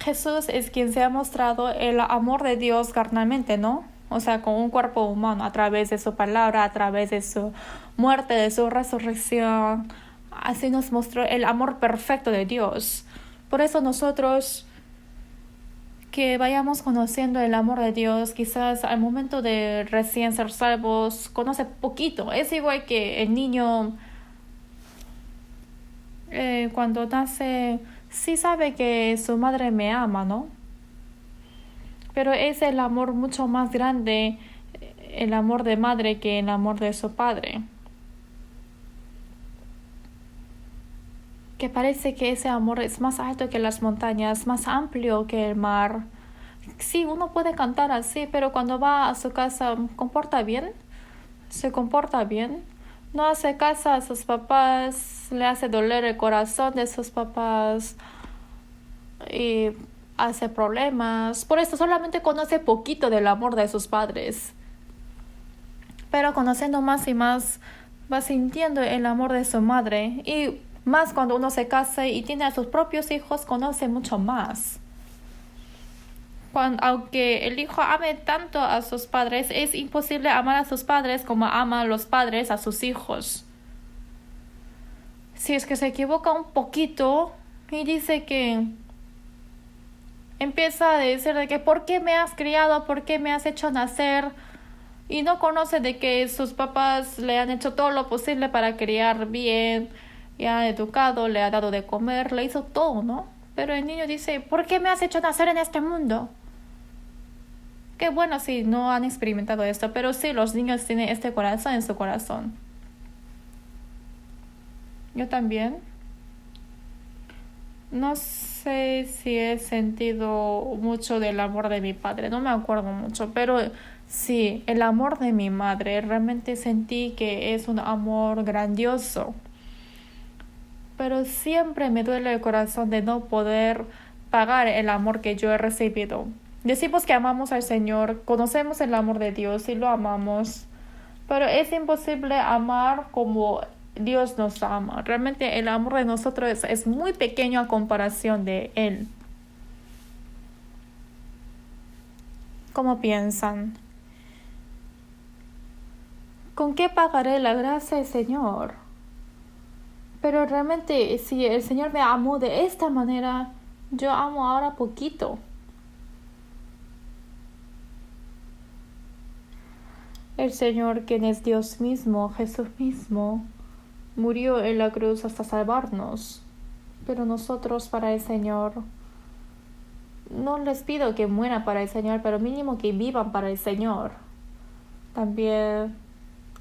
Jesús es quien se ha mostrado el amor de Dios carnalmente, ¿no? O sea, con un cuerpo humano, a través de su palabra, a través de su muerte, de su resurrección. Así nos mostró el amor perfecto de Dios. Por eso nosotros que vayamos conociendo el amor de Dios, quizás al momento de recién ser salvos, conoce poquito. Es igual que el niño cuando nace, sí sabe que su madre me ama, ¿no? Pero es el amor mucho más grande, el amor de madre, que el amor de su padre. Que parece que ese amor es más alto que las montañas, más amplio que el mar. Sí, uno puede cantar así, pero cuando va a su casa, ¿comporta bien? ¿Se comporta bien? No hace caso a sus papás, le hace doler el corazón de sus papás y hace problemas. Por eso solamente conoce poquito del amor de sus padres. Pero conociendo más y más, va sintiendo el amor de su madre. Y más cuando uno se casa y tiene a sus propios hijos, conoce mucho más. Aunque el hijo ame tanto a sus padres, es imposible amar a sus padres como aman los padres a sus hijos. Si es que se equivoca un poquito y dice que empieza a decir de que ¿por qué me has criado? ¿Por qué me has hecho nacer? Y no conoce de que sus papás le han hecho todo lo posible para criar bien, le han educado, le ha dado de comer, le hizo todo, ¿no? Pero el niño dice, ¿por qué me has hecho nacer en este mundo? Qué bueno si no han experimentado esto, pero sí, los niños tienen este corazón en su corazón. Yo también. No sé si he sentido mucho del amor de mi padre, no me acuerdo mucho, pero sí, el amor de mi madre, realmente sentí que es un amor grandioso. Pero siempre me duele el corazón de no poder pagar el amor que yo he recibido. Decimos que amamos al Señor, conocemos el amor de Dios y lo amamos, pero es imposible amar como Dios nos ama. Realmente el amor de nosotros es muy pequeño a comparación de Él. ¿Cómo piensan? ¿Con qué pagaré la gracia del Señor? Pero realmente si el Señor me amó de esta manera, yo amo ahora poquito. El Señor, quien es Dios mismo, Jesús mismo, murió en la cruz hasta salvarnos. Pero nosotros para el Señor, no les pido que mueran para el Señor, pero mínimo que vivan para el Señor. También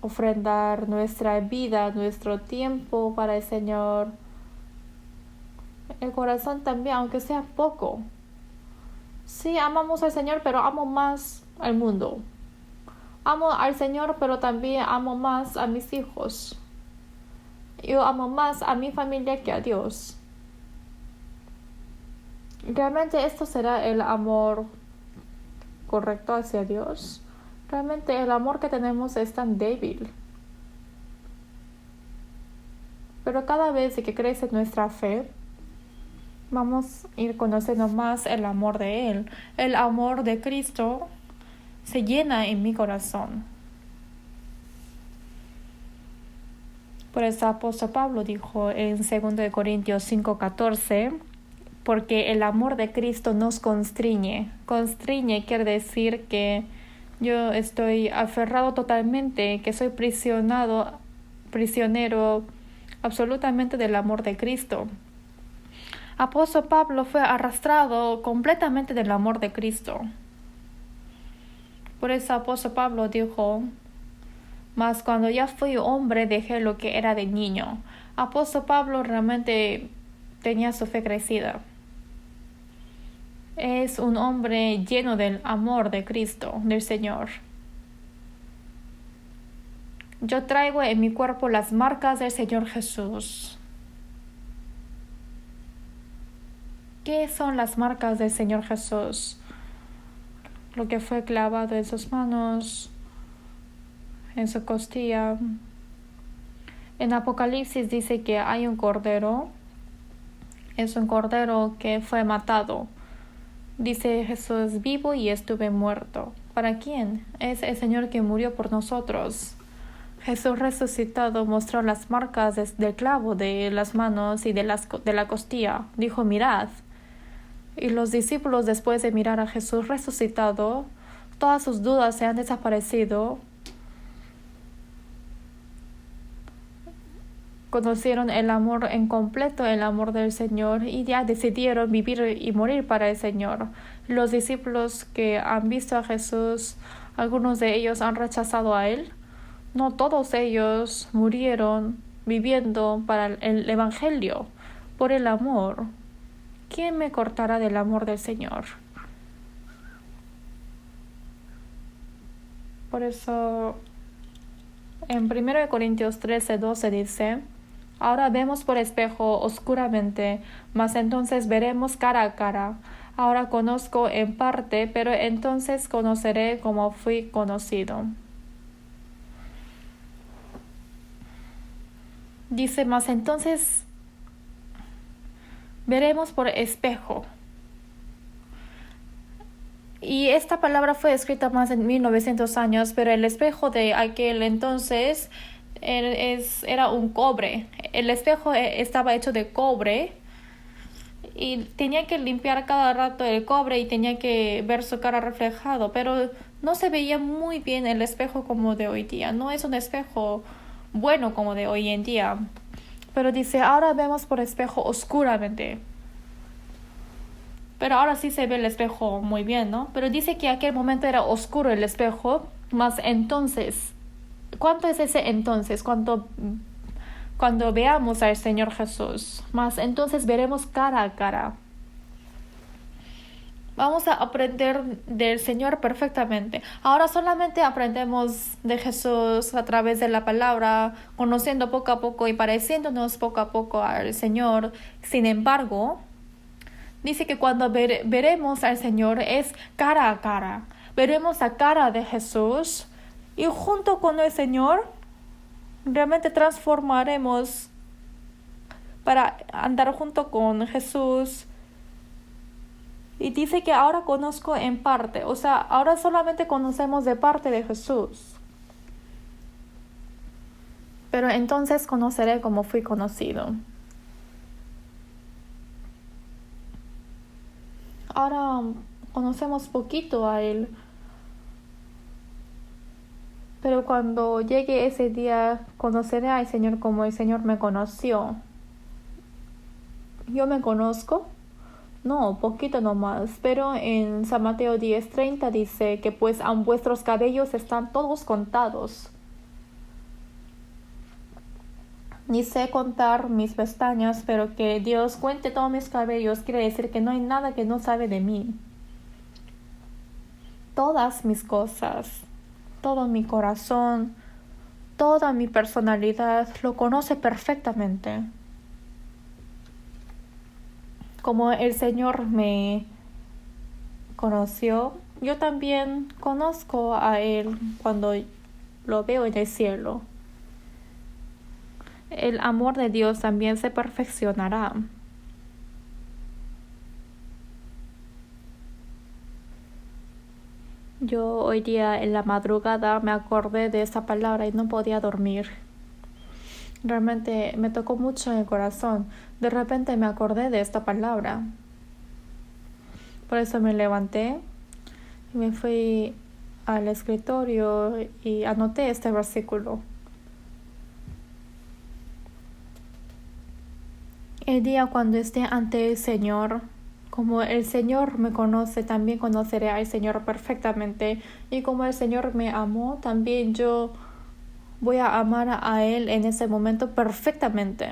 ofrendar nuestra vida, nuestro tiempo para el Señor. El corazón también, aunque sea poco. Sí, amamos al Señor, pero amo más al mundo. Amo al Señor, pero también amo más a mis hijos. Yo amo más a mi familia que a Dios. ¿Realmente esto será el amor correcto hacia Dios? Realmente el amor que tenemos es tan débil. Pero cada vez que crece nuestra fe, vamos a ir conociendo más el amor de Él. El amor de Cristo se llena en mi corazón. Por eso el apóstol Pablo dijo en 2 Corintios 5:14, porque el amor de Cristo nos constriñe. Constriñe quiere decir que yo estoy aferrado totalmente, que soy prisionero absolutamente del amor de Cristo. Apóstol Pablo fue arrastrado completamente del amor de Cristo. Por eso apóstol Pablo dijo, mas cuando ya fui hombre dejé lo que era de niño. Apóstol Pablo realmente tenía su fe crecida. Es un hombre lleno del amor de Cristo, del Señor. Yo traigo en mi cuerpo las marcas del Señor Jesús. ¿Qué son las marcas del Señor Jesús? Lo que fue clavado en sus manos, en su costilla. En Apocalipsis dice que hay un cordero. Es un cordero que fue matado. Dice Jesús, vivo y estuve muerto. ¿Para quién? Es el Señor que murió por nosotros. Jesús resucitado mostró las marcas del clavo de las manos y de la costilla. Dijo, mirad. Y los discípulos, después de mirar a Jesús resucitado, todas sus dudas se han desaparecido. Conocieron el amor en completo, el amor del Señor, y ya decidieron vivir y morir para el Señor. Los discípulos que han visto a Jesús, algunos de ellos han rechazado a Él. No todos ellos murieron viviendo para el Evangelio, por el amor. ¿Quién me cortará del amor del Señor? Por eso, en 1 Corintios 13:12 dice, ahora vemos por espejo oscuramente, mas entonces veremos cara a cara. Ahora conozco en parte, pero entonces conoceré como fui conocido. Dice, mas entonces veremos por espejo. Y esta palabra fue escrita más de 1900 años, pero el espejo de aquel entonces era un cobre. El espejo estaba hecho de cobre y tenía que limpiar cada rato el cobre y tenía que ver su cara reflejado, pero no se veía muy bien el espejo como de hoy día. No es un espejo bueno como de hoy en día. Pero dice, ahora vemos por espejo oscuramente. Pero ahora sí se ve el espejo muy bien, ¿no? Pero dice que aquel momento era oscuro el espejo, mas entonces, ¿cuánto es ese entonces? Cuando veamos al Señor Jesús, mas entonces veremos cara a cara. Vamos a aprender del Señor perfectamente. Ahora solamente aprendemos de Jesús a través de la palabra, conociendo poco a poco y pareciéndonos poco a poco al Señor. Sin embargo, dice que cuando veremos al Señor es cara a cara. Veremos la cara de Jesús y junto con el Señor realmente transformaremos para andar junto con Jesús. Y dice que ahora conozco en parte, o sea, ahora solamente conocemos de parte de Jesús. Pero entonces conoceré como fui conocido. Ahora conocemos poquito a Él. Pero cuando llegue ese día, conoceré al Señor como el Señor me conoció. ¿Yo me conozco? No, poquito nomás. Pero en San Mateo 10:30 dice que pues aun vuestros cabellos están todos contados. Ni sé contar mis pestañas, pero que Dios cuente todos mis cabellos quiere decir que no hay nada que no sabe de mí. Todas mis cosas, todo mi corazón, toda mi personalidad lo conoce perfectamente. Como el Señor me conoció, yo también conozco a Él cuando lo veo en el cielo. El amor de Dios también se perfeccionará. Yo hoy día en la madrugada me acordé de esa palabra y no podía dormir. Realmente me tocó mucho en el corazón. De repente me acordé de esta palabra. Por eso me levanté y me fui al escritorio y anoté este versículo. El día cuando esté ante el Señor, como el Señor me conoce, también conoceré al Señor perfectamente. Y como el Señor me amó, también yo voy a amar a Él en ese momento perfectamente.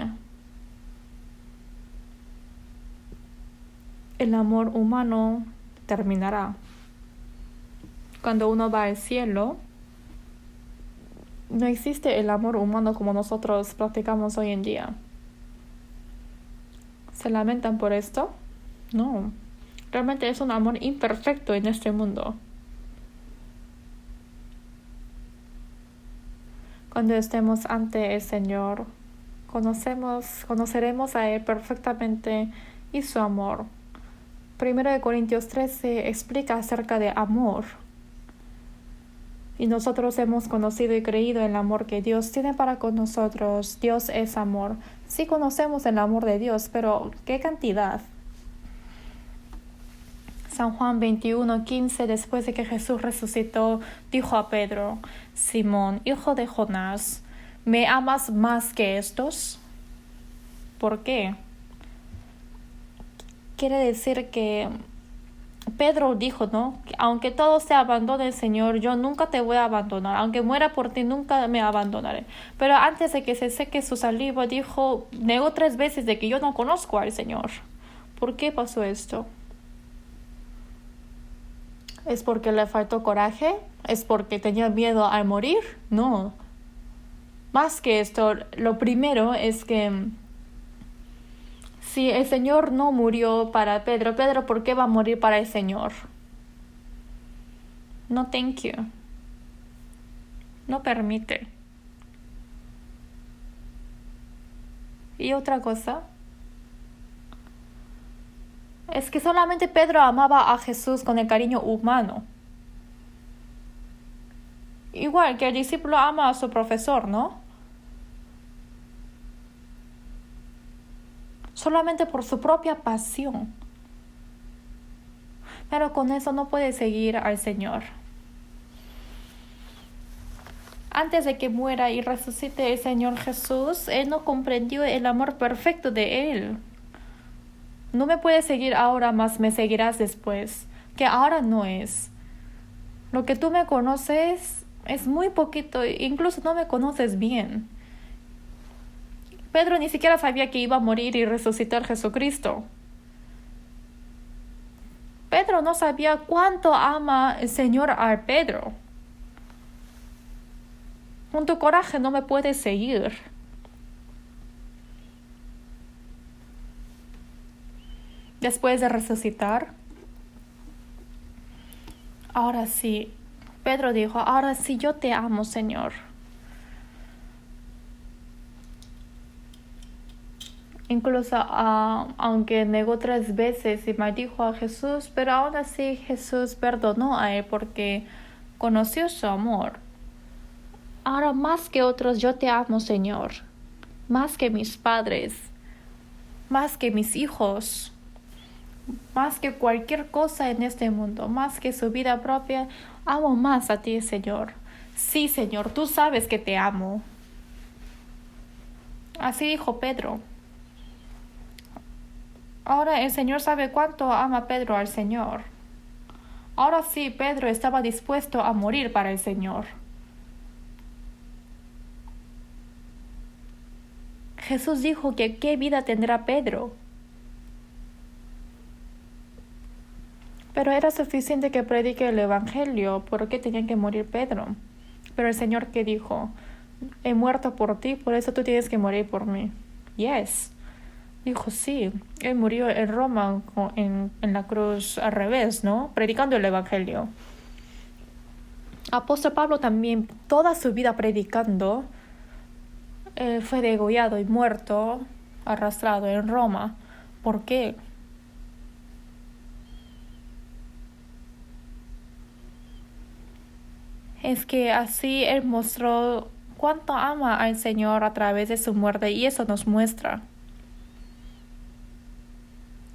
El amor humano terminará. Cuando uno va al cielo, no existe el amor humano como nosotros practicamos hoy en día. ¿Se lamentan por esto? No. Realmente es un amor imperfecto en este mundo. Cuando estemos ante el Señor, conoceremos a Él perfectamente y su amor. 1 Corintios 13 explica acerca de amor. Y nosotros hemos conocido y creído en el amor que Dios tiene para con nosotros. Dios es amor. Sí conocemos el amor de Dios, pero ¿qué cantidad? San Juan 21:15, después de que Jesús resucitó, dijo a Pedro: Simón, hijo de Jonás, ¿me amas más que estos? ¿Por qué? Quiere decir que Pedro dijo, ¿no? Aunque todos te abandonen, Señor, yo nunca te voy a abandonar. Aunque muera por ti, nunca me abandonaré. Pero antes de que se seque su saliva, negó 3 veces de que yo no conozco al Señor. ¿Por qué pasó esto? ¿Es porque le faltó coraje? ¿Es porque tenía miedo a morir? No. Más que esto, lo primero es que si el Señor no murió para Pedro, ¿por qué va a morir para el Señor? No, thank you. No permite. Y otra cosa es que solamente Pedro amaba a Jesús con el cariño humano. Igual que el discípulo ama a su profesor, ¿no? Solamente por su propia pasión. Pero con eso no puede seguir al Señor. Antes de que muera y resucite el Señor Jesús, Él no comprendió el amor perfecto de Él. No me puedes seguir ahora, mas me seguirás después, que ahora no es. Lo que tú me conoces es muy poquito, incluso no me conoces bien. Pedro ni siquiera sabía que iba a morir y resucitar Jesucristo. Pedro no sabía cuánto ama el Señor a Pedro. Con tu coraje no me puedes seguir. Después de resucitar, ahora sí, Pedro dijo, ahora sí yo te amo, Señor. Incluso aunque negó 3 veces y maldijo a Jesús, pero aún así Jesús perdonó a él porque conoció su amor. Ahora más que otros yo te amo, Señor, más que mis padres, más que mis hijos, más que cualquier cosa en este mundo, más que su vida propia, amo más a ti, Señor. Sí, Señor, tú sabes que te amo. Así dijo Pedro. Ahora el Señor sabe cuánto ama Pedro al Señor. Ahora sí, Pedro estaba dispuesto a morir para el Señor. Jesús dijo que qué vida tendrá Pedro. Pero era suficiente que predique el Evangelio. ¿Por qué tenía que morir Pedro? Pero el Señor, ¿qué dijo? He muerto por ti, por eso tú tienes que morir por mí. Yes. Dijo, sí. Él murió en Roma en la cruz al revés, ¿no? Predicando el Evangelio. Apóstol Pablo también, toda su vida predicando, fue degollado y muerto, arrastrado en Roma. ¿Por qué? Es que así Él mostró cuánto ama al Señor a través de su muerte y eso nos muestra.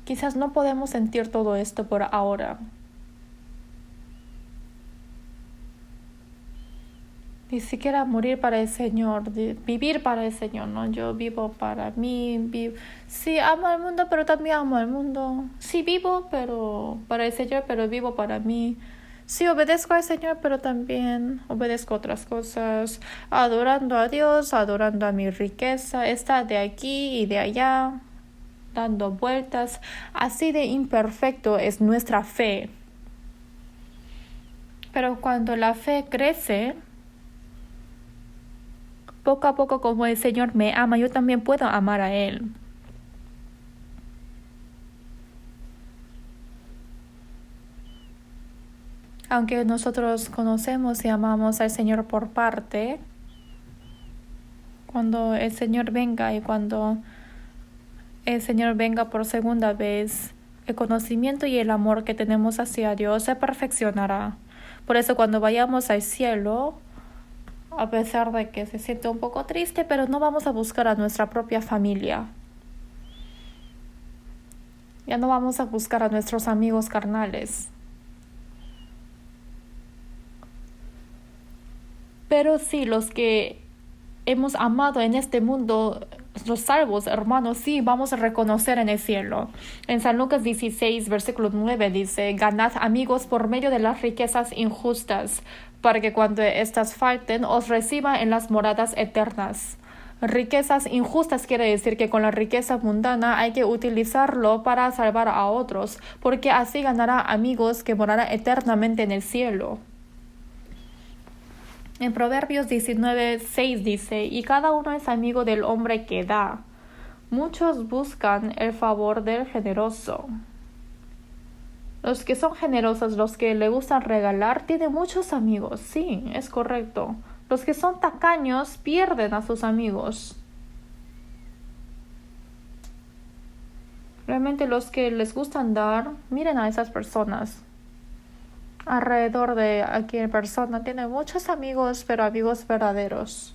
Quizás no podemos sentir todo esto por ahora. Ni siquiera morir para el Señor, vivir para el Señor, ¿no? Yo vivo para mí, sí, amo al mundo, pero también amo al mundo. Sí, vivo pero para el Señor, pero vivo para mí. Sí, obedezco al Señor, pero también obedezco otras cosas, adorando a Dios, adorando a mi riqueza, está de aquí y de allá, dando vueltas. Así de imperfecto es nuestra fe. Pero cuando la fe crece, poco a poco, como el Señor me ama, yo también puedo amar a Él. Aunque nosotros conocemos y amamos al Señor por parte, cuando el Señor venga y cuando el Señor venga por segunda vez, el conocimiento y el amor que tenemos hacia Dios se perfeccionará. Por eso cuando vayamos al cielo, a pesar de que se siente un poco triste, pero no vamos a buscar a nuestra propia familia. Ya no vamos a buscar a nuestros amigos carnales. Pero sí, los que hemos amado en este mundo, los salvos, hermanos, sí, vamos a reconocer en el cielo. En San Lucas 16, versículo 9 dice, ganad amigos por medio de las riquezas injustas, para que cuando éstas falten, os reciba en las moradas eternas. Riquezas injustas quiere decir que con la riqueza mundana hay que utilizarlo para salvar a otros, porque así ganará amigos que morarán eternamente en el cielo. En Proverbios 19:6 dice, y cada uno es amigo del hombre que da. Muchos buscan el favor del generoso. Los que son generosos, los que le gustan regalar, tienen muchos amigos. Sí, es correcto. Los que son tacaños pierden a sus amigos. Realmente los que les gustan dar, miren a esas personas. Alrededor de aquella persona tiene muchos amigos, pero amigos verdaderos.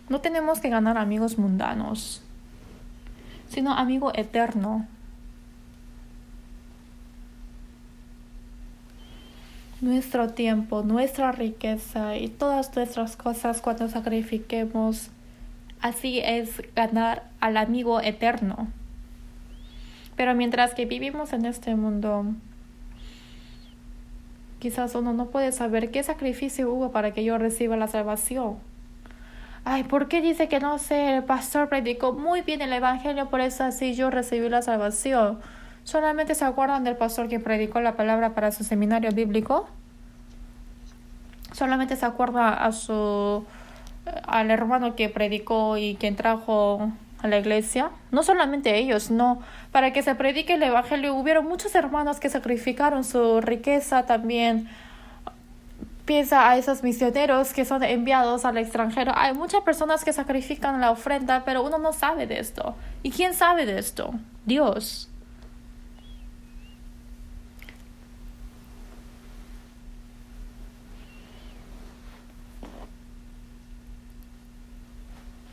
No tenemos que ganar amigos mundanos, sino amigo eterno. Nuestro tiempo, nuestra riqueza y todas nuestras cosas cuando sacrifiquemos, así es ganar al amigo eterno. Pero mientras que vivimos en este mundo, quizás uno no puede saber qué sacrificio hubo para que yo reciba la salvación. Ay, ¿por qué dice que no sé? El pastor predicó muy bien el evangelio, por eso así yo recibí la salvación. ¿Solamente se acuerdan del pastor que predicó la palabra para su seminario bíblico? ¿Solamente se acuerda al hermano que predicó y quien trajo a la iglesia? No solamente ellos, no. Para que se predique el evangelio hubieron muchos hermanos que sacrificaron su riqueza también. Piensa a esos misioneros que son enviados al extranjero. Hay muchas personas que sacrifican la ofrenda, pero uno no sabe de esto. ¿Y quién sabe de esto? Dios.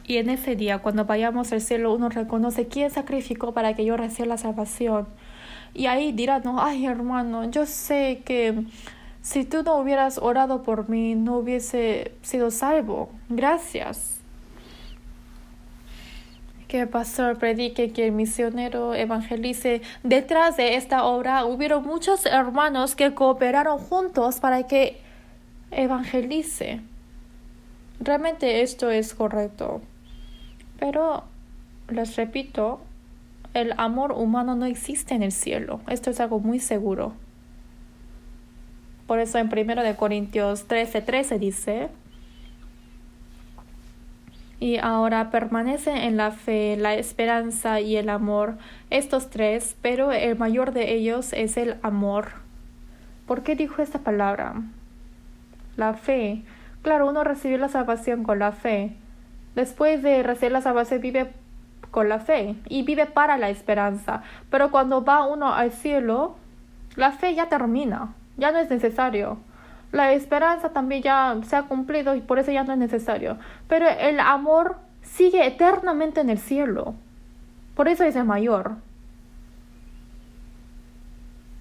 Y en ese día, cuando vayamos al cielo, uno reconoce quién sacrificó para que yo reciba la salvación. Y ahí dirán, no, ay hermano, yo sé que si tú no hubieras orado por mí, no hubiese sido salvo. Gracias. Que el pastor predique, que el misionero evangelice. Detrás de esta obra hubieron muchos hermanos que cooperaron juntos para que evangelice. Realmente esto es correcto. Pero, les repito, el amor humano no existe en el cielo. Esto es algo muy seguro. Por eso en 1 Corintios 13:13 dice: y ahora permanecen en la fe, la esperanza y el amor, estos tres, pero el mayor de ellos es el amor. ¿Por qué dijo esta palabra? La fe. Claro, uno recibió la salvación con la fe. Después de recibir la salvación vive con la fe y vive para la esperanza. Pero cuando va uno al cielo, la fe ya termina, ya no es necesario. La esperanza también ya se ha cumplido y por eso ya no es necesario. Pero el amor sigue eternamente en el cielo. Por eso es el mayor.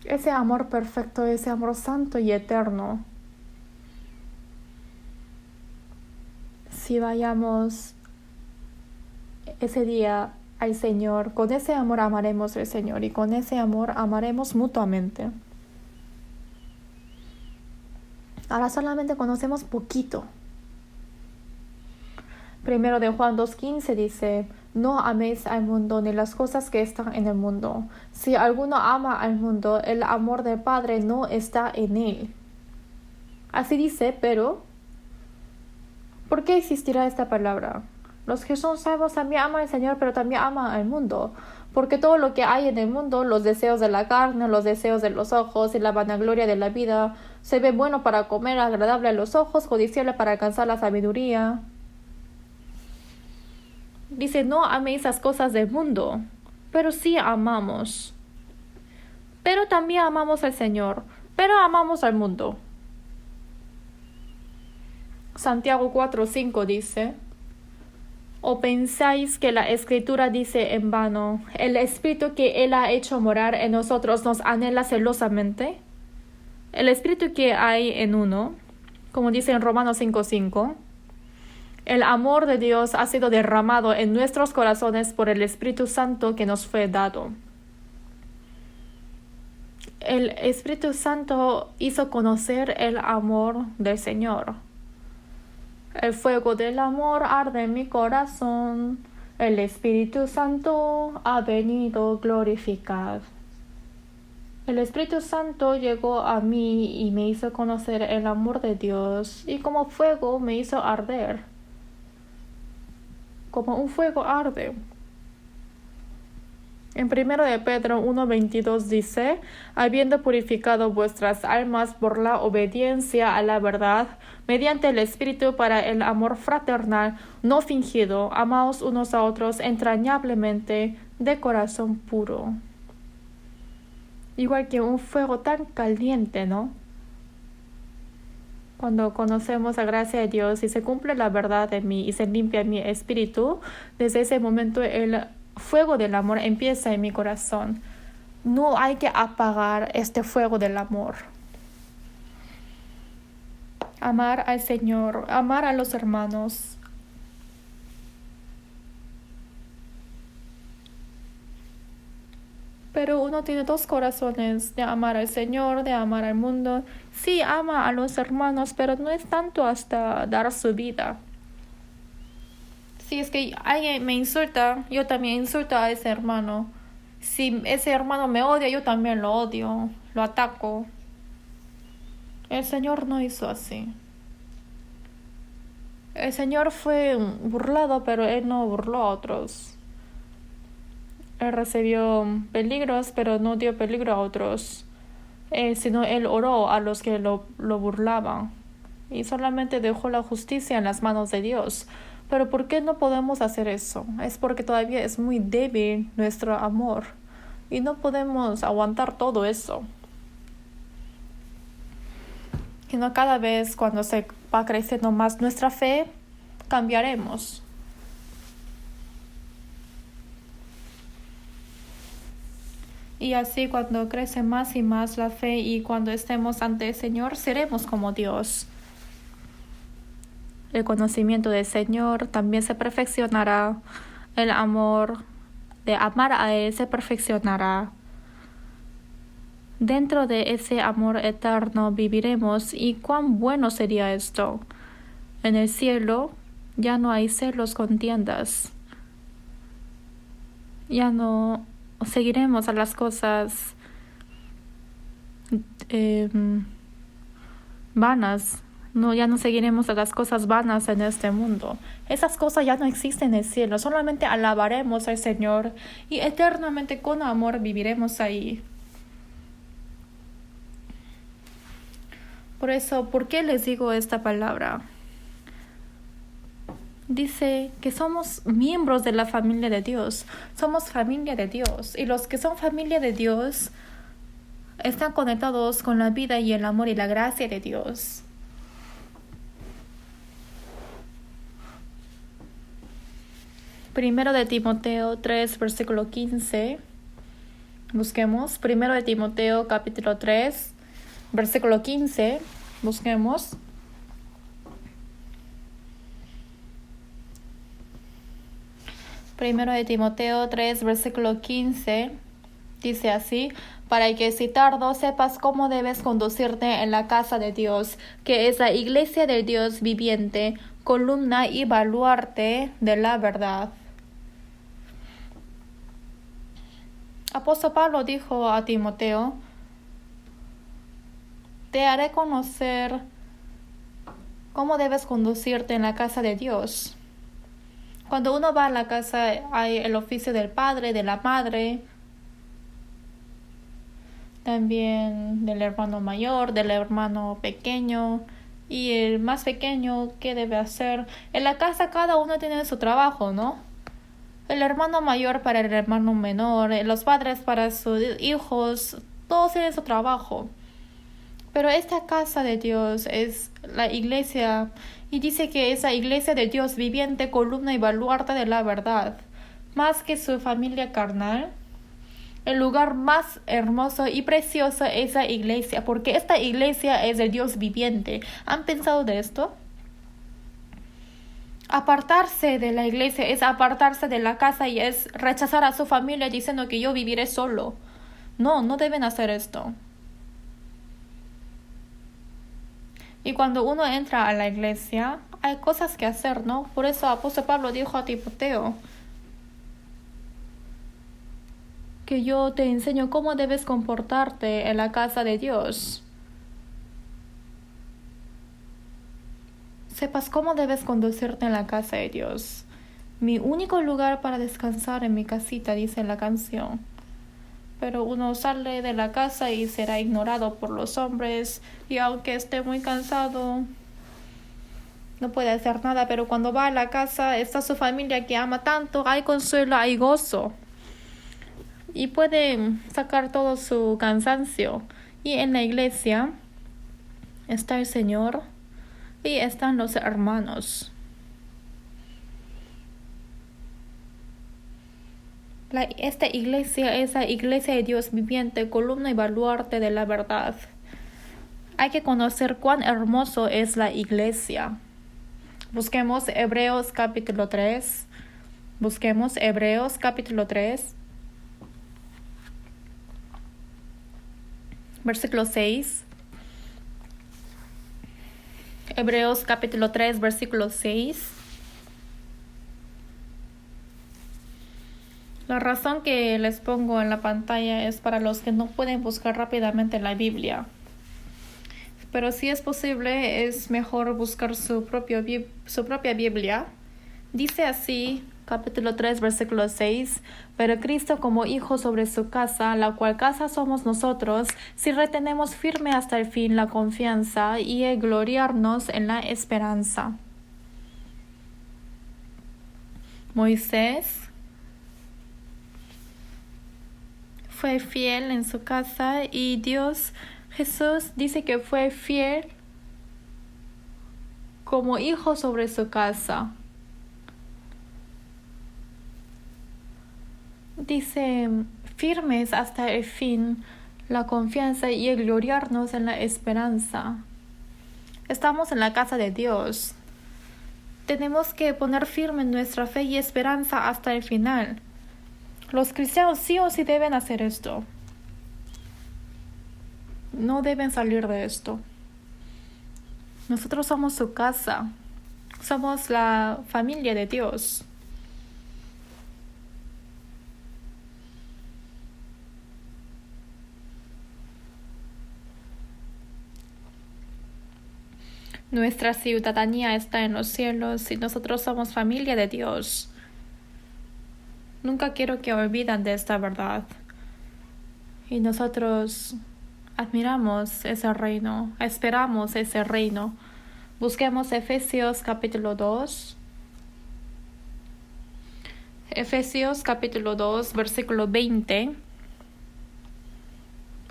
Ese amor perfecto, ese amor santo y eterno. Si vayamos ese día al Señor, con ese amor amaremos al Señor y con ese amor amaremos mutuamente. Ahora solamente conocemos poquito. 1 de Juan 2:15 dice: no améis al mundo ni las cosas que están en el mundo. Si alguno ama al mundo, el amor del Padre no está en él. Así dice, pero ¿por qué existirá esta palabra? Los que son salvos también aman al Señor, pero también aman al mundo. Porque todo lo que hay en el mundo, los deseos de la carne, los deseos de los ojos y la vanagloria de la vida, se ve bueno para comer, agradable a los ojos, codiciable para alcanzar la sabiduría. Dice, no améis las cosas del mundo, pero sí amamos. Pero también amamos al Señor, pero amamos al mundo. Santiago 4:5 dice: ¿o pensáis que la Escritura dice en vano, el Espíritu que Él ha hecho morar en nosotros nos anhela celosamente? El Espíritu que hay en uno, como dice en Romanos 5:5, el amor de Dios ha sido derramado en nuestros corazones por el Espíritu Santo que nos fue dado. El Espíritu Santo hizo conocer el amor del Señor. El fuego del amor arde en mi corazón. El Espíritu Santo ha venido glorificado. El Espíritu Santo llegó a mí y me hizo conocer el amor de Dios, y como fuego me hizo arder. Como un fuego arde. En 1 de Pedro 1:22 dice: habiendo purificado vuestras almas por la obediencia a la verdad, mediante el Espíritu para el amor fraternal, no fingido, amaos unos a otros entrañablemente, de corazón puro. Igual que un fuego tan caliente, ¿no? Cuando conocemos la gracia de Dios y se cumple la verdad en mí y se limpia mi espíritu, desde ese momento el fuego del amor empieza en mi corazón. No hay que apagar este fuego del amor. Amar al Señor, amar a los hermanos. Pero uno tiene dos corazones, de amar al Señor, de amar al mundo. Sí, ama a los hermanos, pero no es tanto hasta dar su vida. Si es que alguien me insulta, yo también insulto a ese hermano. Si ese hermano me odia, yo también lo odio, lo ataco. El Señor no hizo así. El Señor fue burlado, pero Él no burló a otros. Él recibió peligros, pero no dio peligro a otros. Sino Él oró a los que lo burlaban. Y solamente dejó la justicia en las manos de Dios. Pero ¿por qué no podemos hacer eso? Es porque todavía es muy débil nuestro amor. Y no podemos aguantar todo eso. Sino cada vez cuando se va creciendo más nuestra fe, cambiaremos. Y así cuando crece más y más la fe y cuando estemos ante el Señor, seremos como Dios. El conocimiento del Señor también se perfeccionará. El amor de amar a Él se perfeccionará. Dentro de ese amor eterno viviremos, y cuán bueno sería esto. En el cielo ya no hay celos, contiendas. Ya no seguiremos a las cosas vanas. No, ya no seguiremos a las cosas vanas en este mundo. Esas cosas ya no existen en el cielo. Solamente alabaremos al Señor y eternamente con amor viviremos ahí. Por eso, ¿por qué les digo esta palabra? Dice que somos miembros de la familia de Dios. Somos familia de Dios. Y los que son familia de Dios están conectados con la vida y el amor y la gracia de Dios. Primero de Timoteo 3, versículo 15. Busquemos. Primero de Timoteo capítulo 3, versículo 15. Busquemos. Primero de Timoteo 3, versículo 15. Dice así: para que si tardo sepas cómo debes conducirte en la casa de Dios, que es la iglesia del Dios viviente, columna y baluarte de la verdad. Apóstol Pablo dijo a Timoteo: te haré conocer cómo debes conducirte en la casa de Dios. Cuando uno va a la casa hay el oficio del padre, de la madre, también del hermano mayor, del hermano pequeño y el más pequeño. ¿Qué debe hacer? En la casa cada uno tiene su trabajo, ¿no? El hermano mayor para el hermano menor, los padres para sus hijos, todos tienen su trabajo. Pero esta casa de Dios es la iglesia, y dice que es la iglesia de Dios viviente, columna y baluarte de la verdad. Más que su familia carnal, el lugar más hermoso y precioso es la iglesia, porque esta iglesia es el Dios viviente. ¿Han pensado de esto? Apartarse de la iglesia es apartarse de la casa y es rechazar a su familia diciendo que yo viviré solo. No, no deben hacer esto. Y cuando uno entra a la iglesia, hay cosas que hacer, ¿no? Por eso apóstol Pablo dijo a Timoteo que yo te enseño cómo debes comportarte en la casa de Dios. Sepas cómo debes conducirte en la casa de Dios. Mi único lugar para descansar en mi casita, dice la canción. Pero uno sale de la casa y será ignorado por los hombres, y aunque esté muy cansado, no puede hacer nada. Pero cuando va a la casa está su familia que ama tanto, hay consuelo, hay gozo, y puede sacar todo su cansancio. Y en la iglesia está el Señor y están los hermanos. Esta iglesia es la iglesia de Dios viviente, columna y baluarte de la verdad. Hay que conocer cuán hermoso es la iglesia. Busquemos Hebreos capítulo 3. Busquemos Hebreos capítulo 3. Versículo 6. Hebreos capítulo 3, versículo 6. La razón que les pongo en la pantalla es para los que no pueden buscar rápidamente la Biblia. Pero si es posible, es mejor buscar su propia Biblia. Dice así, capítulo 3, versículo 6: pero Cristo como hijo sobre su casa, la cual casa somos nosotros, si retenemos firme hasta el fin la confianza y el gloriarnos en la esperanza. Moisés fue fiel en su casa, y Jesús dice que fue fiel como hijo sobre su casa. Dice firmes hasta el fin, la confianza y el gloriarnos en la esperanza. Estamos en la casa de Dios. Tenemos que poner firme nuestra fe y esperanza hasta el final. Los cristianos sí o sí deben hacer esto. No deben salir de esto. Nosotros somos su casa. Somos la familia de Dios. Nuestra ciudadanía está en los cielos y nosotros somos familia de Dios. Nunca quiero que olviden de esta verdad. Y nosotros admiramos ese reino, esperamos ese reino. Busquemos Efesios capítulo 2. Efesios capítulo 2, versículo 20.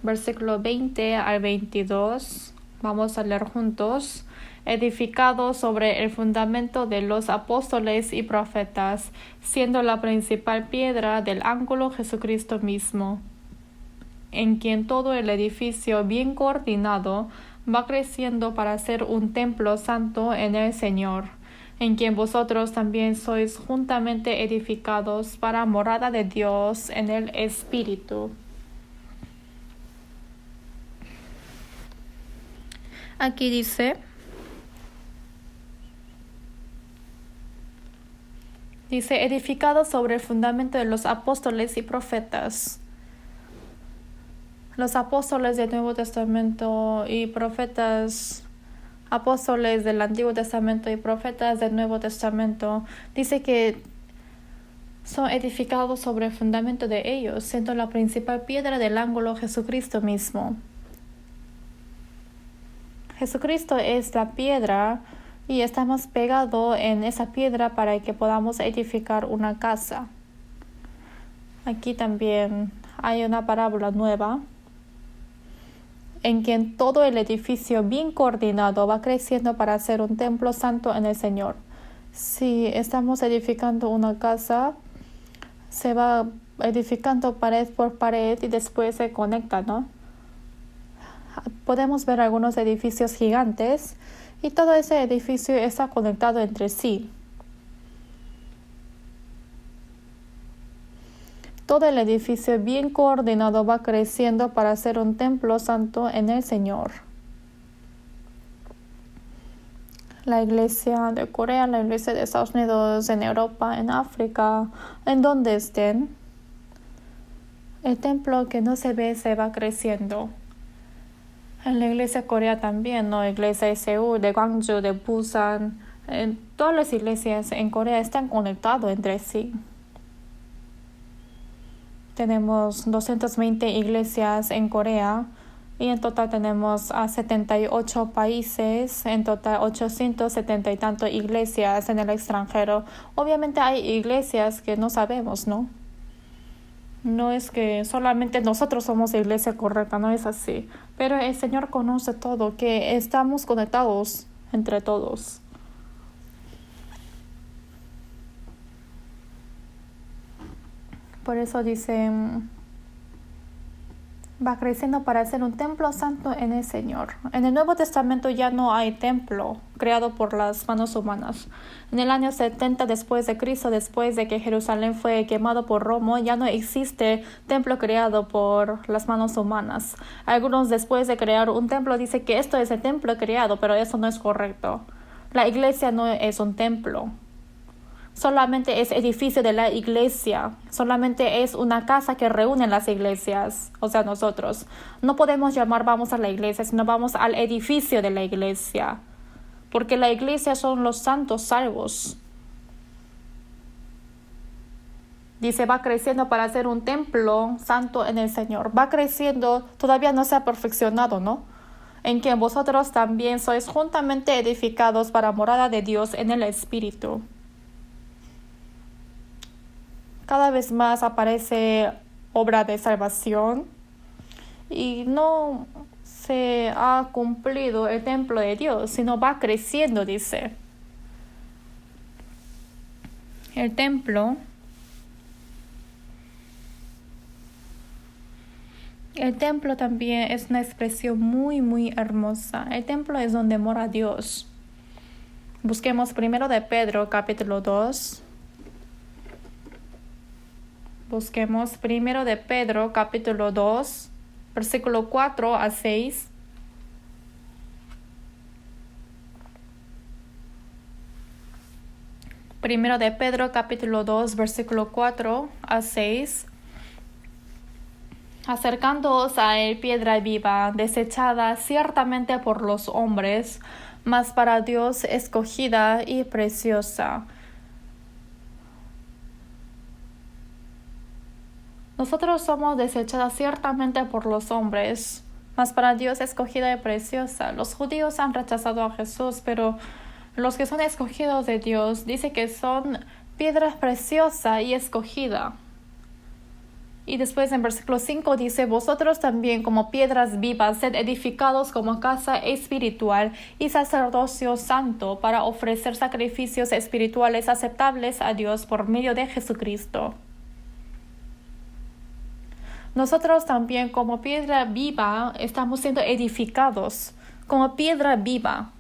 Versículo 20 al 22. Vamos a leer juntos. Edificado sobre el fundamento de los apóstoles y profetas, siendo la principal piedra del ángulo Jesucristo mismo, en quien todo el edificio bien coordinado va creciendo para ser un templo santo en el Señor, en quien vosotros también sois juntamente edificados para morada de Dios en el Espíritu. Aquí dice edificado sobre el fundamento de los apóstoles y profetas. Los apóstoles del Nuevo Testamento y profetas, apóstoles del Antiguo Testamento y profetas del Nuevo Testamento, dice que son edificados sobre el fundamento de ellos, siendo la principal piedra del ángulo Jesucristo mismo. Jesucristo es la piedra y estamos pegados en esa piedra para que podamos edificar una casa. Aquí también hay una parábola nueva en quien todo el edificio bien coordinado va creciendo para ser un templo santo en el Señor. Si estamos edificando una casa, se va edificando pared por pared y después se conecta, ¿no? Podemos ver algunos edificios gigantes y todo ese edificio está conectado entre sí. Todo el edificio bien coordinado va creciendo para ser un templo santo en el Señor. La iglesia de Corea, la iglesia de Estados Unidos, en Europa, en África, en donde estén, el templo que no se ve se va creciendo. En la iglesia de Corea también, ¿no? Iglesia de Seúl, de Gwangju, de Busan, en todas las iglesias en Corea están conectadas entre sí. Tenemos 220 iglesias en Corea y en total tenemos a 78 países, en total 870 y tanto iglesias en el extranjero. Obviamente hay iglesias que no sabemos, ¿no? No es que solamente nosotros somos la iglesia correcta, no es así. Pero el Señor conoce todo, que estamos conectados entre todos. Por eso dice, va creciendo para ser un templo santo en el Señor. En el Nuevo Testamento ya no hay templo creado por las manos humanas. En el año 70 después de Cristo, después de que Jerusalén fue quemado por Roma, ya no existe templo creado por las manos humanas. Algunos después de crear un templo dicen que esto es el templo creado, pero eso no es correcto. La iglesia no es un templo. Solamente es edificio de la iglesia, solamente es una casa que reúne las iglesias, o sea, nosotros. No podemos llamar vamos a la iglesia, sino vamos al edificio de la iglesia, porque la iglesia son los santos salvos. Dice, va creciendo para ser un templo santo en el Señor. Va creciendo, todavía no se ha perfeccionado, ¿no? En quien vosotros también sois juntamente edificados para morada de Dios en el Espíritu. Cada vez más aparece obra de salvación y no se ha cumplido el templo de Dios, sino va creciendo, dice. El templo El templo también es una expresión muy, muy hermosa. El templo es donde mora Dios. Busquemos primero de Pedro, capítulo 2. Busquemos primero de Pedro, capítulo 2, versículo 4 a 6. Primero de Pedro, capítulo 2, versículo 4 a 6. Acercándoos a él, piedra viva, desechada ciertamente por los hombres, mas para Dios escogida y preciosa. Nosotros somos desechadas ciertamente por los hombres, mas para Dios escogida y preciosa. Los judíos han rechazado a Jesús, pero los que son escogidos de Dios dice que son piedra preciosa y escogida. Y después en versículo 5 dice, vosotros también como piedras vivas, sed edificados como casa espiritual y sacerdocio santo para ofrecer sacrificios espirituales aceptables a Dios por medio de Jesucristo. Nosotros también como piedra viva estamos siendo edificados como piedra viva.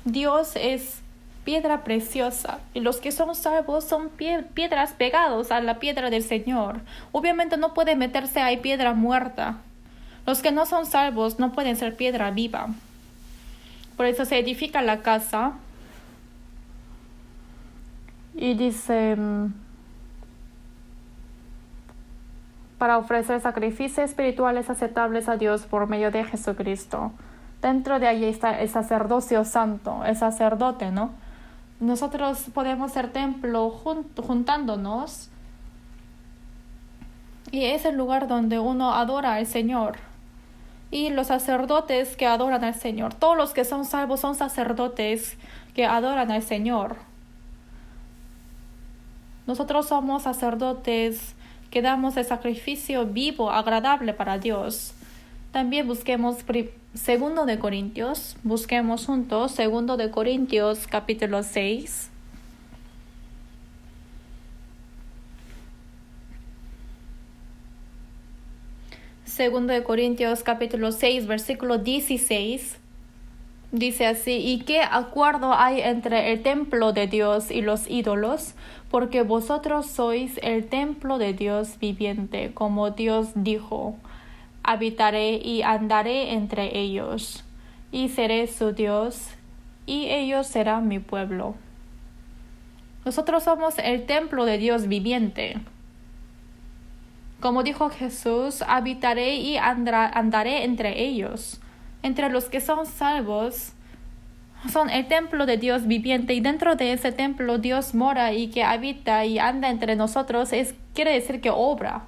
Dios es piedra preciosa y los que son salvos son piedras pegados a la piedra del Señor. Obviamente no puede meterse ahí piedra muerta. Los que no son salvos no pueden ser piedra viva. Por eso se edifica la casa y dice para ofrecer sacrificios espirituales aceptables a Dios por medio de Jesucristo. Dentro de allí está el sacerdocio santo, el sacerdote, ¿no? Nosotros podemos ser templo juntándonos y es el lugar donde uno adora al Señor. Y los sacerdotes que adoran al Señor, todos los que son salvos son sacerdotes que adoran al Señor. Nosotros somos sacerdotes que damos el sacrificio vivo, agradable para Dios. También busquemos Segundo de Corintios, busquemos juntos Segundo de Corintios capítulo 6. Segundo de Corintios capítulo 6 versículo 16. Dice así, ¿y qué acuerdo hay entre el templo de Dios y los ídolos? Porque vosotros sois el templo de Dios viviente, como Dios dijo, habitaré y andaré entre ellos, y seré su Dios, y ellos serán mi pueblo. Nosotros somos el templo de Dios viviente. Como dijo Jesús, habitaré y andaré entre ellos. Entre los que son salvos, son el templo de Dios viviente y dentro de ese templo Dios mora y que habita y anda entre nosotros, quiere decir que obra.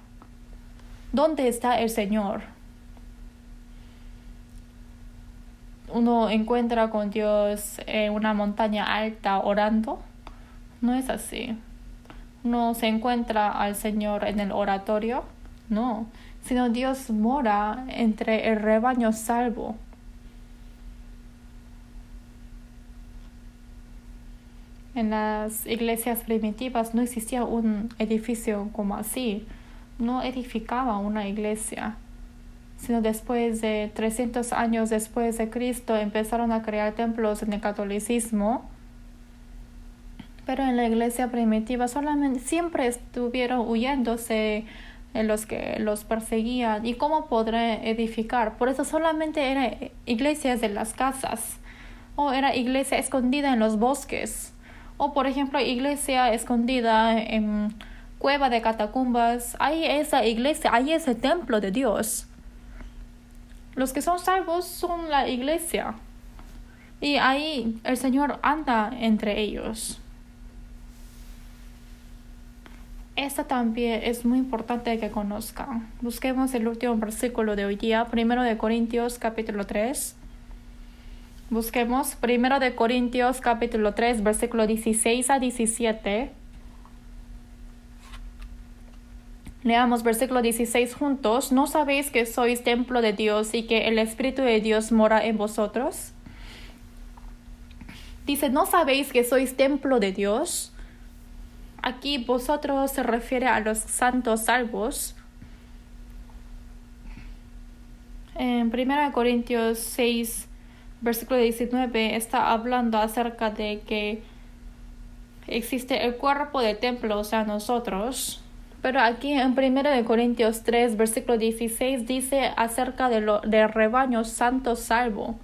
¿Dónde está el Señor? Uno encuentra con Dios en una montaña alta orando. No es así. No se encuentra al Señor en el oratorio. No, sino Dios mora entre el rebaño salvo. En las iglesias primitivas no existía un edificio como así. No edificaba una iglesia, sino después de 300 años después de Cristo empezaron a crear templos en el catolicismo. Pero en la iglesia primitiva solamente siempre estuvieron huyéndose los que los perseguían. ¿Y cómo podré edificar? Por eso solamente eran iglesias de las casas, o era iglesia escondida en los bosques, o por ejemplo iglesia escondida en cueva de catacumbas. Ahí esa iglesia, ahí es el templo de Dios. Los que son salvos son la iglesia y ahí el Señor anda entre ellos. Esta también es muy importante que conozcan. Busquemos el último versículo de hoy día, 1 de Corintios capítulo 3. Busquemos 1 de Corintios capítulo 3, versículo 16 a 17. Leamos versículo 16 juntos. ¿No sabéis que sois templo de Dios y que el Espíritu de Dios mora en vosotros? Dice, ¿no sabéis que sois templo de Dios? Aquí vosotros se refiere a los santos salvos. En 1 Corintios 6, versículo 19, está hablando acerca de que existe el cuerpo del templo, o sea, nosotros. Pero aquí en 1 Corintios 3, versículo 16, dice acerca del rebaño santo salvo.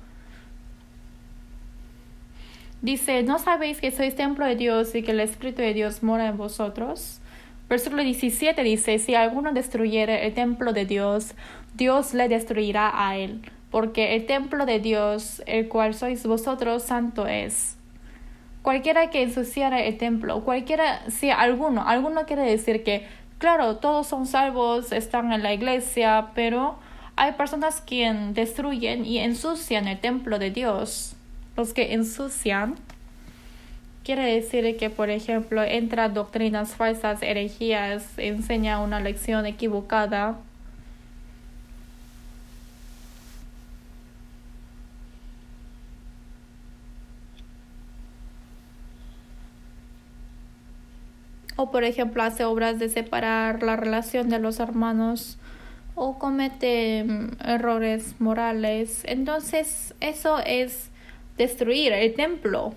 Dice, ¿no sabéis que sois templo de Dios y que el Espíritu de Dios mora en vosotros? Versículo 17 dice, si alguno destruyere el templo de Dios, Dios le destruirá a él, porque el templo de Dios, el cual sois vosotros, santo es. Cualquiera que ensuciare el templo, si alguno quiere decir que, claro, todos son salvos, están en la iglesia, pero hay personas que destruyen y ensucian el templo de Dios. Los que ensucian quiere decir que, por ejemplo, entra doctrinas falsas, herejías, enseña una lección equivocada. O, por ejemplo, hace obras de separar la relación de los hermanos o comete errores morales. Entonces, eso es destruir el templo.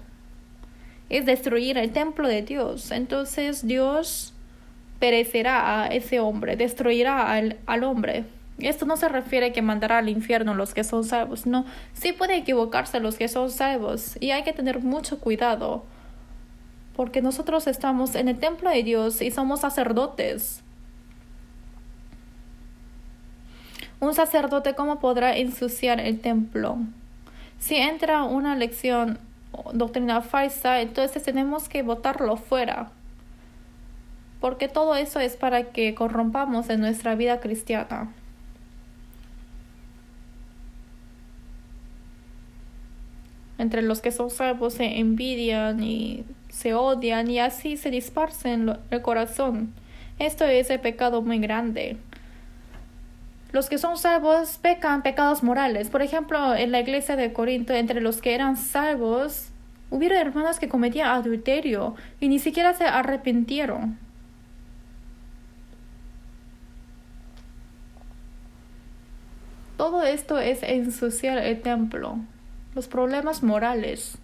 Es destruir el templo de Dios. Entonces, Dios perecerá a ese hombre, destruirá al hombre. Esto no se refiere a que mandará al infierno los que son salvos. No, sí puede equivocarse los que son salvos. Y hay que tener mucho cuidado, porque nosotros estamos en el templo de Dios y somos sacerdotes. Un sacerdote, ¿cómo podrá ensuciar el templo? Si entra una lección o doctrina falsa, entonces tenemos que botarlo fuera, porque todo eso es para que corrompamos en nuestra vida cristiana. Entre los que son salvos se envidian y se odian y así se disparcen el corazón. Esto es el pecado muy grande. Los que son salvos pecan pecados morales. Por ejemplo, en la iglesia de Corinto, entre los que eran salvos, hubieron hermanos que cometían adulterio y ni siquiera se arrepintieron. Todo esto es ensuciar el templo. Los problemas morales.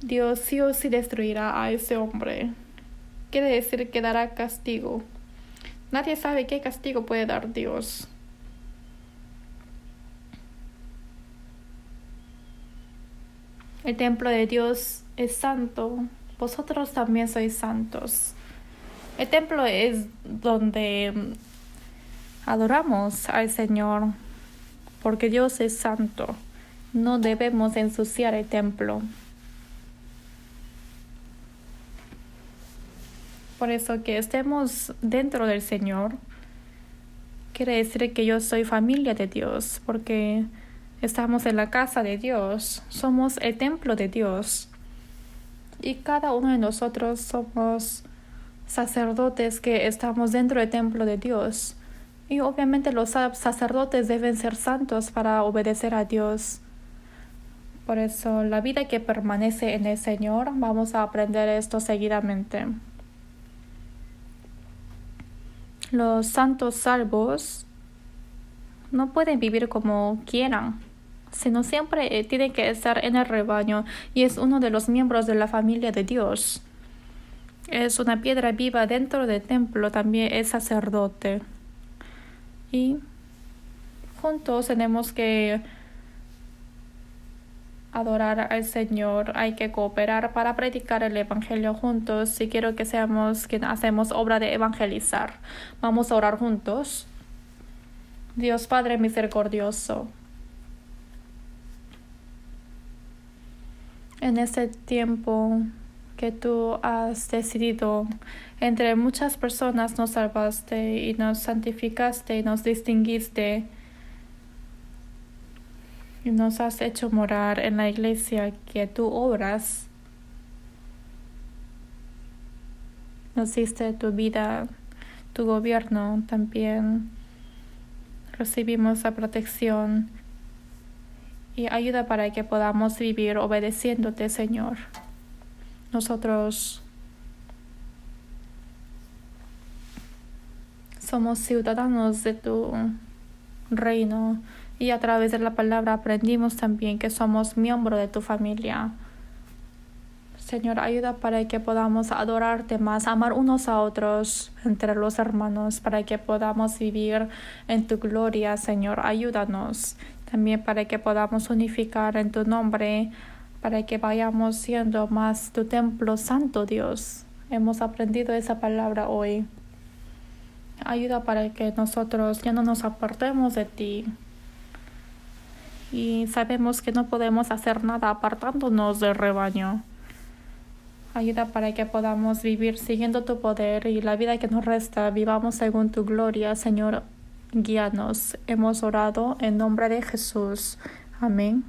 Dios sí o sí destruirá a ese hombre. Quiere decir que dará castigo. Nadie sabe qué castigo puede dar Dios. El templo de Dios es santo. Vosotros también sois santos. El templo es donde adoramos al Señor, porque Dios es santo. No debemos ensuciar el templo. Por eso que estemos dentro del Señor quiere decir que yo soy familia de Dios, porque estamos en la casa de Dios, somos el templo de Dios. Y cada uno de nosotros somos sacerdotes que estamos dentro del templo de Dios. Y obviamente los sacerdotes deben ser santos para obedecer a Dios. Por eso la vida que permanece en el Señor, vamos a aprender esto seguidamente. Los santos salvos no pueden vivir como quieran, sino siempre tienen que estar en el rebaño y es uno de los miembros de la familia de Dios. Es una piedra viva dentro del templo, también es sacerdote. Y juntos tenemos que adorar al Señor, hay que cooperar para predicar el Evangelio juntos. Y quiero que seamos quienes hacemos obra de evangelizar. Vamos a orar juntos. Dios Padre misericordioso, en este tiempo que tú has decidido, entre muchas personas nos salvaste y nos santificaste y nos distinguiste y nos has hecho morar en la iglesia que tú obras. Nos diste tu vida, tu gobierno, también recibimos la protección y ayuda para que podamos vivir obedeciéndote, Señor. Nosotros somos ciudadanos de tu reino y a través de la palabra aprendimos también que somos miembros de tu familia. Señor, ayuda para que podamos adorarte más, amar unos a otros entre los hermanos, para que podamos vivir en tu gloria, Señor. Ayúdanos también para que podamos unificar en tu nombre, para que vayamos siendo más tu templo santo, Dios. Hemos aprendido esa palabra hoy. Ayuda para que nosotros ya no nos apartemos de ti. Y sabemos que no podemos hacer nada apartándonos del rebaño. Ayuda para que podamos vivir siguiendo tu poder y la vida que nos resta, vivamos según tu gloria, Señor. Guíanos. Hemos orado en nombre de Jesús. Amén.